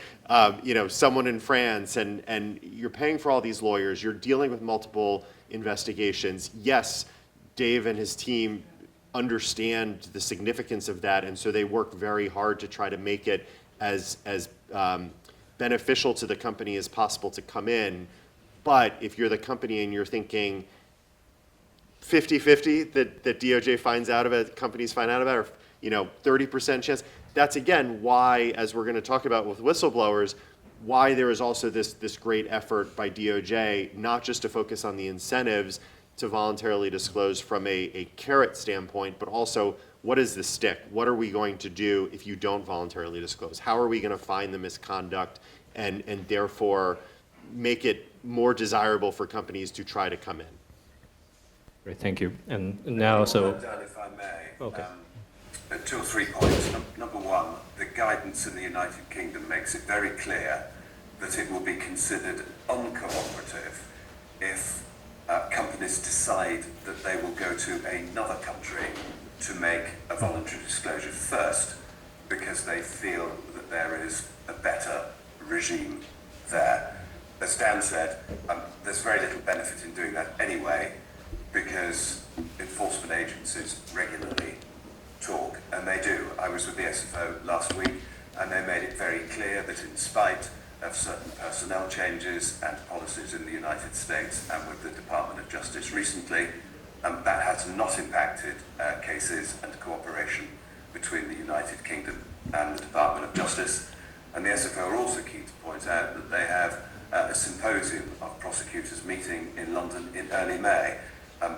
Speaker 4: you know, someone in France, and you're paying for all these lawyers, you're dealing with multiple investigations. Yes, Dave and his team understand the significance of that, and so they work very hard to try to make it as beneficial to the company as possible to come in. But if you're the company and you're thinking 50-50 that DOJ finds out about it, companies find out about it, or you know, 30% chance, that's again why, as we're going to talk about with whistleblowers, why there is also this great effort by DOJ, not just to focus on the incentives to voluntarily disclose from a carrot standpoint, but also what is the stick? What are we going to do if you don't voluntarily disclose? How are we going to find the misconduct and therefore make it more desirable for companies to try to come in?
Speaker 1: Great, thank you. And now, so.
Speaker 5: Dan, if I may.
Speaker 1: Okay.
Speaker 5: 2 or 3 points. Number one, the guidance in the United Kingdom makes it very clear that it will be considered uncooperative if companies decide that they will go to another country to make a voluntary disclosure first because they feel that there is a better regime there. As Dan said, there's very little benefit in doing that anyway because enforcement agencies regularly talk, and they do. I was with the SFO last week and they made it very clear that in spite of certain personnel changes and policies in the United States and with the Department of Justice recently, that has not impacted cases and cooperation between the United Kingdom and the Department of Justice. And the SFO are also keen to point out that they have a symposium of prosecutors meeting in London in early May,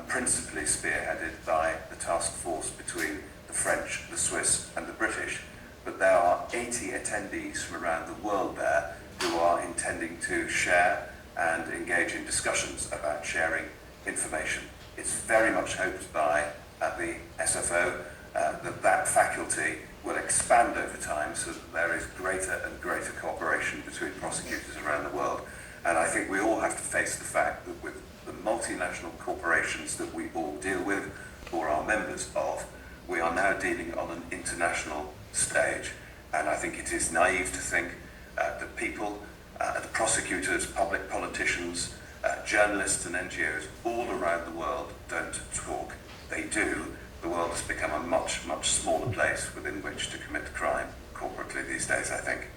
Speaker 5: principally spearheaded by the task force between the French, the Swiss and the British. But there are 80 attendees from around the world there who are intending to share and engage in discussions about sharing information. It's very much hoped by the SFO that faculty will expand over time so that there is greater and greater cooperation between prosecutors around the world. And I think we all have to face the fact that with the multinational corporations that we all deal with or are members of, we are now dealing on an international stage. And I think it is naive to think that people, the prosecutors, public politicians, journalists and NGOs all around the world don't talk. They do. The world has become a much, much smaller place within which to commit crime corporately these days, I think.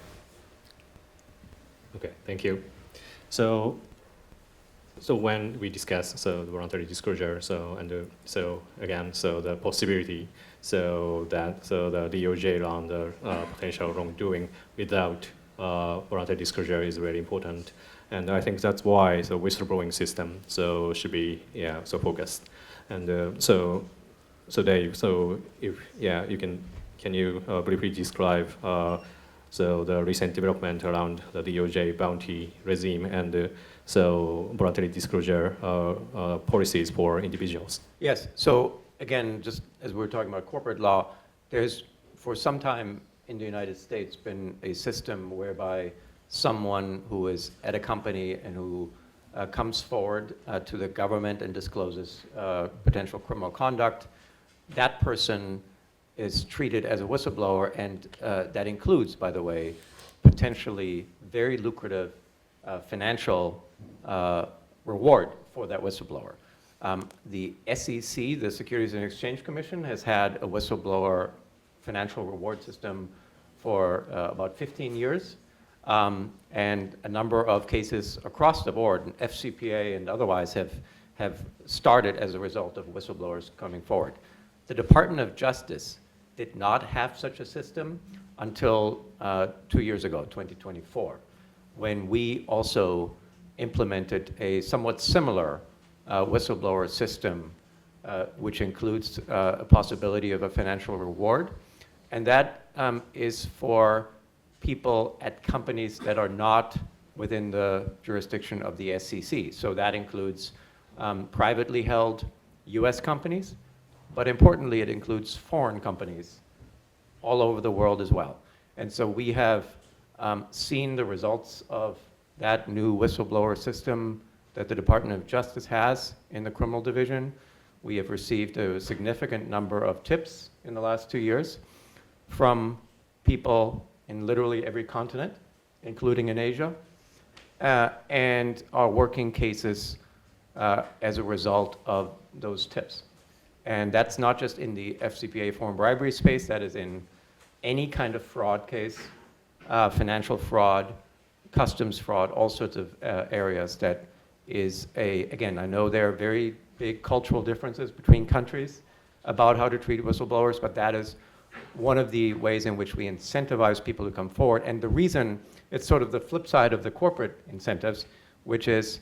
Speaker 1: Okay, thank you. So when we discuss the voluntary disclosure, the possibility, the DOJ on the potential wrongdoing without voluntary disclosure is very important, and I think that's why the whistleblowing system should be focused, and Dave, can you briefly describe the recent development around the DOJ bounty regime and voluntary disclosure policies for individuals?
Speaker 3: Yes. So again, just as we're talking about corporate law, there's for some time in the United States been a system whereby someone who is at a company and who comes forward to the government and discloses potential criminal conduct, that person is treated as a whistleblower, and that includes, by the way, potentially very lucrative financial reward for that whistleblower. The SEC, the Securities and Exchange Commission, has had a whistleblower financial reward system for about 15 years, and a number of cases across the board, and FCPA and otherwise, have started as a result of whistleblowers coming forward. The Department of Justice did not have such a system until 2 years ago, 2024, when we also implemented a somewhat similar whistleblower system, which includes a possibility of a financial reward. And that is for people at companies that are not within the jurisdiction of the SEC. So that includes privately held US companies, but importantly, it includes foreign companies all over the world as well. And so we have seen the results of that new whistleblower system that the Department of Justice has in the criminal division. We have received a significant number of tips in the last 2 years from people in literally every continent, including in Asia, and are working cases as a result of those tips. And that's not just in the FCPA foreign bribery space, that is in any kind of fraud case, financial fraud, customs fraud, all sorts of areas that is again, I know there are very big cultural differences between countries about how to treat whistleblowers, but that is one of the ways in which we incentivize people to come forward. And the reason, it's sort of the flip side of the corporate incentives, which is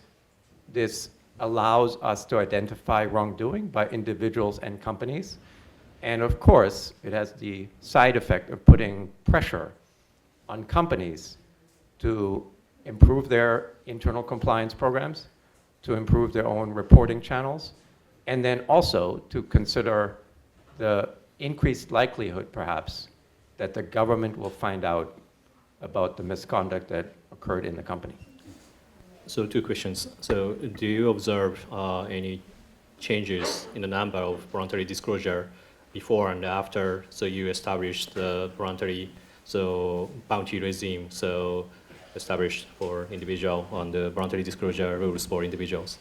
Speaker 3: this allows us to identify wrongdoing by individuals and companies. And of course, it has the side effect of putting pressure on companies to improve their internal compliance programs, to improve their own reporting channels, and then also to consider the increased likelihood, perhaps, that the government will find out about the misconduct that occurred in the company.
Speaker 1: So 2 questions. So do you observe any changes in the number of voluntary disclosure before and after you established the voluntary bounty regime established for individual on the voluntary disclosure rules for individuals?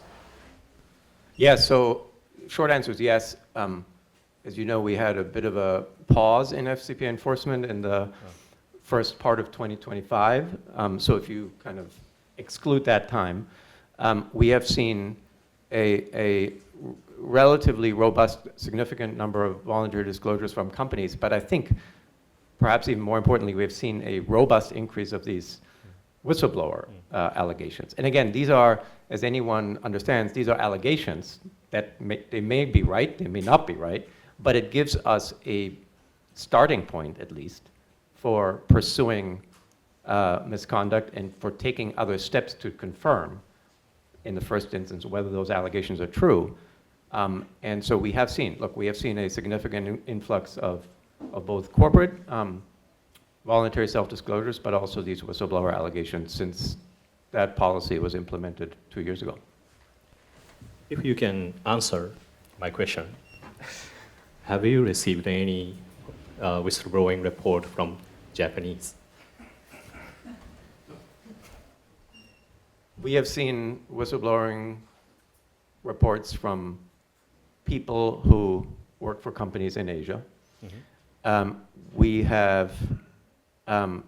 Speaker 3: Yes, so short answer is yes. As you know, we had a bit of a pause in FCPA enforcement in the first part of 2025. So if you kind of exclude that time, we have seen a relatively robust, significant number of voluntary disclosures from companies. But I think, perhaps even more importantly, we have seen a robust increase of these whistleblower allegations. And again, these are, as anyone understands, these are allegations that they may be right, they may not be right, but it gives us a starting point, at least, for pursuing misconduct and for taking other steps to confirm, in the first instance, whether those allegations are true. And so we have seen a significant influx of both corporate voluntary self-disclosures, but also these whistleblower allegations since that policy was implemented 2 years ago.
Speaker 1: If you can answer my question, have you received any whistleblowing report from Japanese?
Speaker 3: We have seen whistleblowing reports from people who work for companies in Asia. We have, and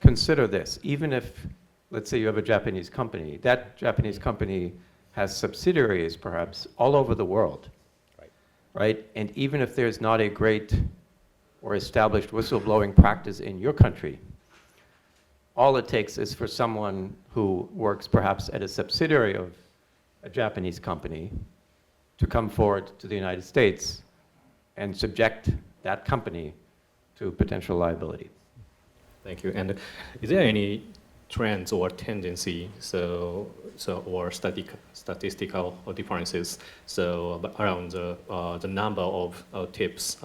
Speaker 3: consider this, even if, let's say you have a Japanese company, that Japanese company has subsidiaries perhaps all over the world, right? And even if there's not a great or established whistleblowing practice in your country, all it takes is for someone who works perhaps at a subsidiary of a Japanese company to come forward to the United States and subject that company to potential liability.
Speaker 1: Thank you. And is there any trends or tendency, or statistical differences, around the number of tips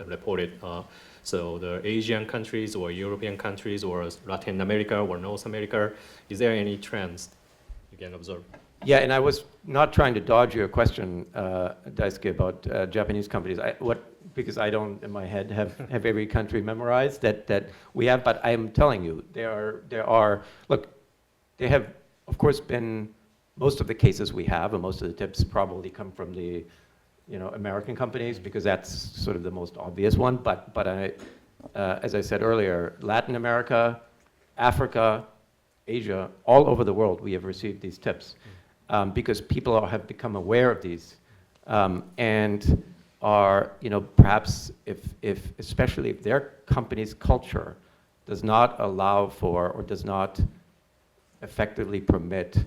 Speaker 1: reported? So the Asian countries or European countries or Latin America or North America, is there any trends you can observe?
Speaker 3: Yeah, and I was not trying to dodge your question, Daisuke, about Japanese companies. Because I don't, in my head, have every country memorized that we have, but I am telling you, there are, look, there have, of course, been, most of the cases we have, and most of the tips probably come from the, American companies, because that's sort of the most obvious one, but I, as I said earlier, Latin America, Africa, Asia, all over the world, we have received these tips, because people have become aware of these, and are, perhaps especially if their company's culture does not allow for or does not effectively permit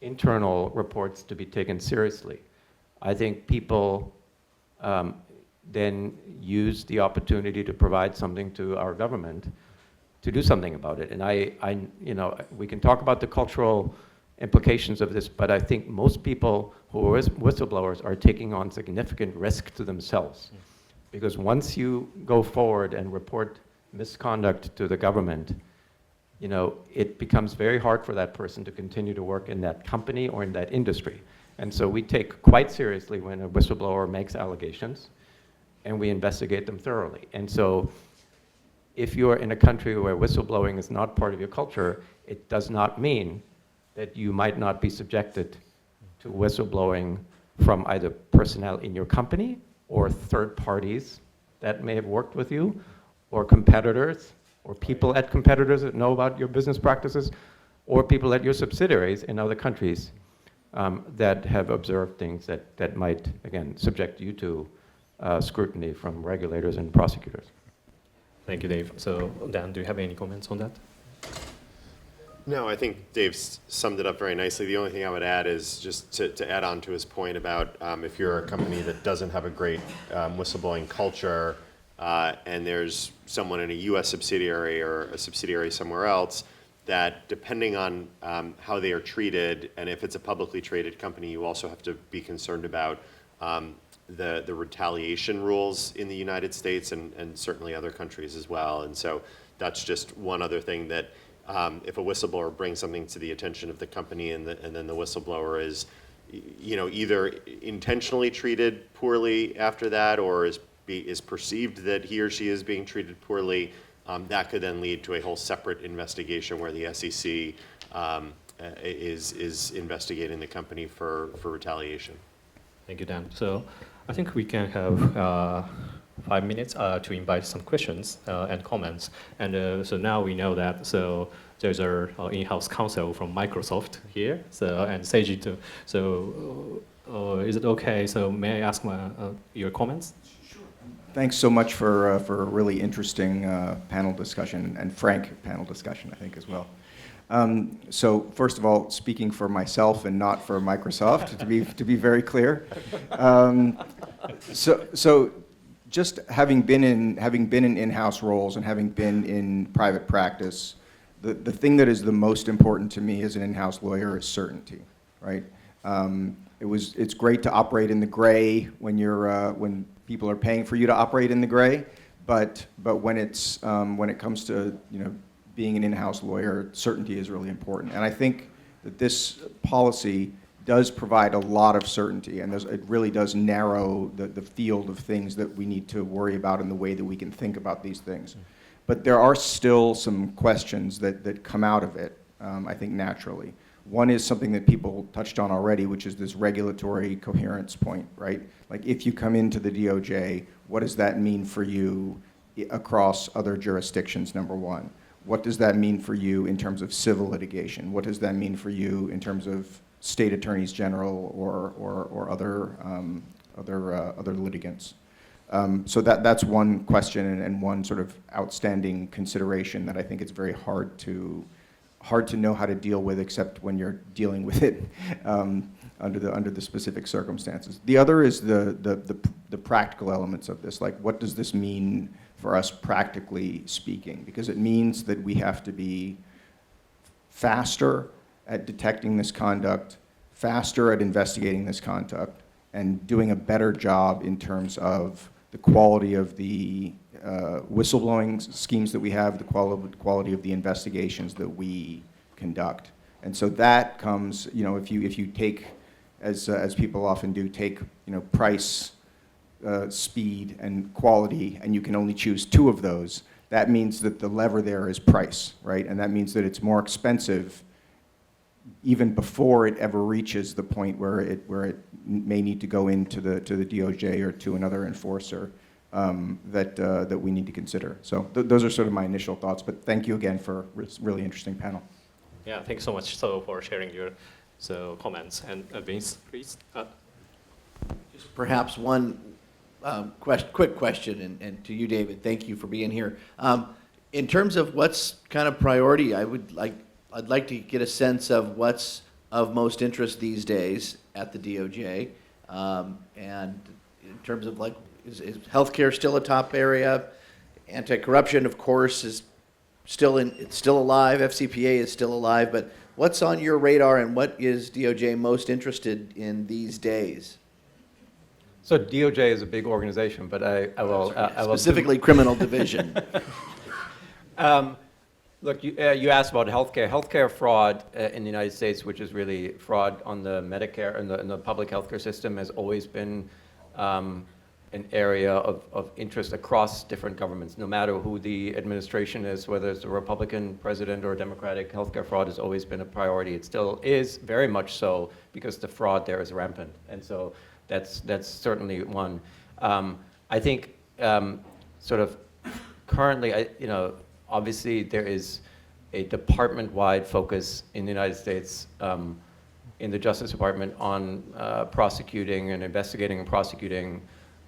Speaker 3: internal reports to be taken seriously. I think people then use the opportunity to provide something to our government to do something about it. And we can talk about the cultural implications of this, but I think most people who are whistleblowers are taking on significant risk to themselves. Because once you go forward and report misconduct to the government, it becomes very hard for that person to continue to work in that company or in that industry. And so we take quite seriously when a whistleblower makes allegations, and we investigate them thoroughly. And so if you're in a country where whistleblowing is not part of your culture, it does not mean that you might not be subjected to whistleblowing from either personnel in your company or third parties that may have worked with you, or competitors, or people at competitors that know about your business practices, or people at your subsidiaries in other countries that have observed things that might, again, subject you to scrutiny from regulators and prosecutors.
Speaker 1: Thank you, Dave. So, Dan, do you have any comments on that?
Speaker 4: No, I think Dave's summed it up very nicely. The only thing I would add is just to add on to his point about if you're a company that doesn't have a great whistleblowing culture and there's someone in a U.S. subsidiary or a subsidiary somewhere else, that depending on how they are treated, and if it's a publicly traded company, you also have to be concerned about the retaliation rules in the United States and certainly other countries as well. And so that's just one other thing that if a whistleblower brings something to the attention of the company and then the whistleblower is, either intentionally treated poorly after that or is perceived that he or she is being treated poorly, that could then lead to a whole separate investigation where the SEC is investigating the company for retaliation.
Speaker 1: Thank you, Dan. So I think we can have 5 minutes to invite some questions and comments. And so now we know that. So there's our in-house counsel from Microsoft here. So and Seiji too. So is it okay? So may I ask your comments?
Speaker 6: Sure. Thanks so much for a really interesting panel discussion and frank panel discussion, I think, as well. So first of all, speaking for myself and not for Microsoft, to be very clear. So just having been in in-house roles and having been in private practice, the thing that is the most important to me as an in-house lawyer is certainty, right? It's great to operate in the gray when people are paying for you to operate in the gray, but when it comes to being an in-house lawyer, certainty is really important. And I think that this policy does provide a lot of certainty, and it really does narrow the field of things that we need to worry about in the way that we can think about these things. But there are still some questions that come out of it, I think, naturally. One is something that people touched on already, which is this regulatory coherence point, right? Like, if you come into the DOJ, what does that mean for you across other jurisdictions, number one? What does that mean for you in terms of civil litigation? What does that mean for you in terms of state attorneys general or other litigants? So that's one question and one sort of outstanding consideration that I think it's very hard to know how to deal with, except when you're dealing with it under the specific circumstances. The other is the practical elements of this. Like, what does this mean for us practically speaking? Because it means that we have to be faster at detecting this conduct, faster at investigating this conduct, and doing a better job in terms of the quality of the whistleblowing schemes that we have, the quality of the investigations that we conduct. And so that comes, if you take, as people often do, take, price, speed, and quality, and you can only choose two of those, that means that the lever there is price, right? And that means that it's more expensive even before it ever reaches the point where it may need to go into the DOJ or to another enforcer that we need to consider. So those are sort of my initial thoughts, but thank you again for a really interesting panel.
Speaker 1: Yeah, thanks so much for sharing your comments. And Vince, please.
Speaker 7: Just perhaps one quick question, and to you, David, thank you for being here. In terms of what's kind of priority, I'd like to get a sense of what's of most interest these days at the DOJ, and in terms of is healthcare still a top area? Anti-corruption, of course, is still alive. FCPA is still alive, but what's on your radar, and what is DOJ most interested in these days?
Speaker 3: So DOJ is a big organization, but I will
Speaker 7: specifically criminal division.
Speaker 3: Look, you asked about healthcare. Healthcare fraud in the United States, which is really fraud on the Medicare and the public healthcare system, has always been an area of interest across different governments. No matter who the administration is, whether it's a Republican president or a Democratic, healthcare fraud has always been a priority. It still is very much so, because the fraud there is rampant, and so that's certainly one. I think sort of currently, obviously there is a department-wide focus in the United States in the Justice Department on prosecuting and investigating and prosecuting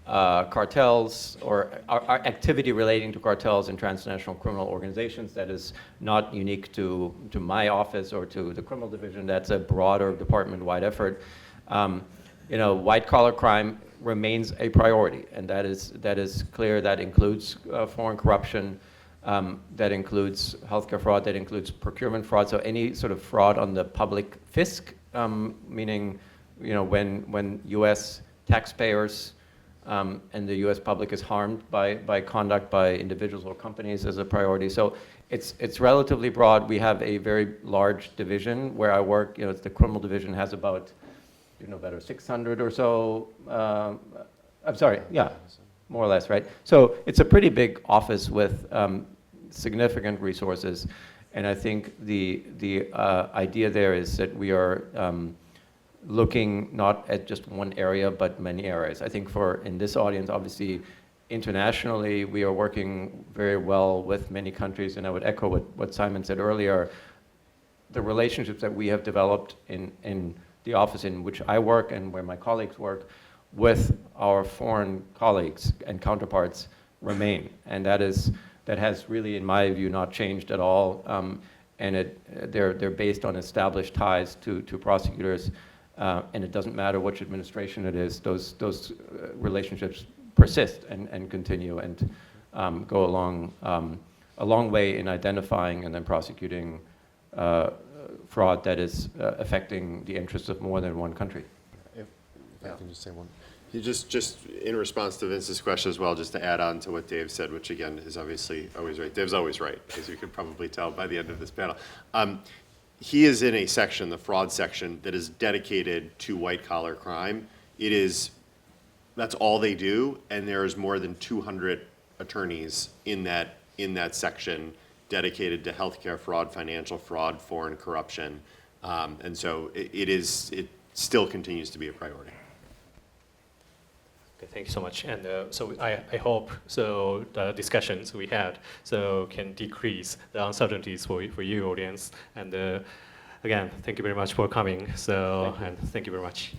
Speaker 3: cartels or activity relating to cartels and transnational criminal organizations. That is not unique to my office or to the criminal division. That's a broader department-wide effort. White-collar crime remains a priority, and that is clear. That includes foreign corruption. That includes healthcare fraud, that includes procurement fraud, so any sort of fraud on the public fisc, meaning when U.S. taxpayers and the U.S. public is harmed by conduct by individuals or companies, is a priority. So it's relatively broad. We have a very large division where I work. It's the criminal division, has about 600 or so. I'm sorry, yeah. More or less, right? So it's a pretty big office with significant resources, and I think the idea there is that we are looking not at just one area, but many areas. I think in this audience, obviously, internationally, we are working very well with many countries, and I would echo what Simon said earlier. The relationships that we have developed in the office in which I work and where my colleagues work with our foreign colleagues and counterparts remain, and that has really, in my view, not changed at all. And they're based on established ties to prosecutors, and it doesn't matter which administration it is. Those relationships persist and continue and go a long way in identifying and then prosecuting fraud that is affecting the interests of more than one country.
Speaker 8: If I can just say one.
Speaker 4: Just in response to Vince's question as well, just to add on to what Dave said, which again is obviously always right. Dave's always right, as you can probably tell by the end of this panel. He is in a section, the fraud section, that is dedicated to white-collar crime. That's all they do, and there's more than 200 attorneys in that section dedicated to healthcare fraud, financial fraud, foreign corruption, and so it still continues to be a priority.
Speaker 1: Okay, thank you so much. And so I hope so the discussions we had can decrease the uncertainties for you audience. And again, thank you very much for coming. And thank you very much.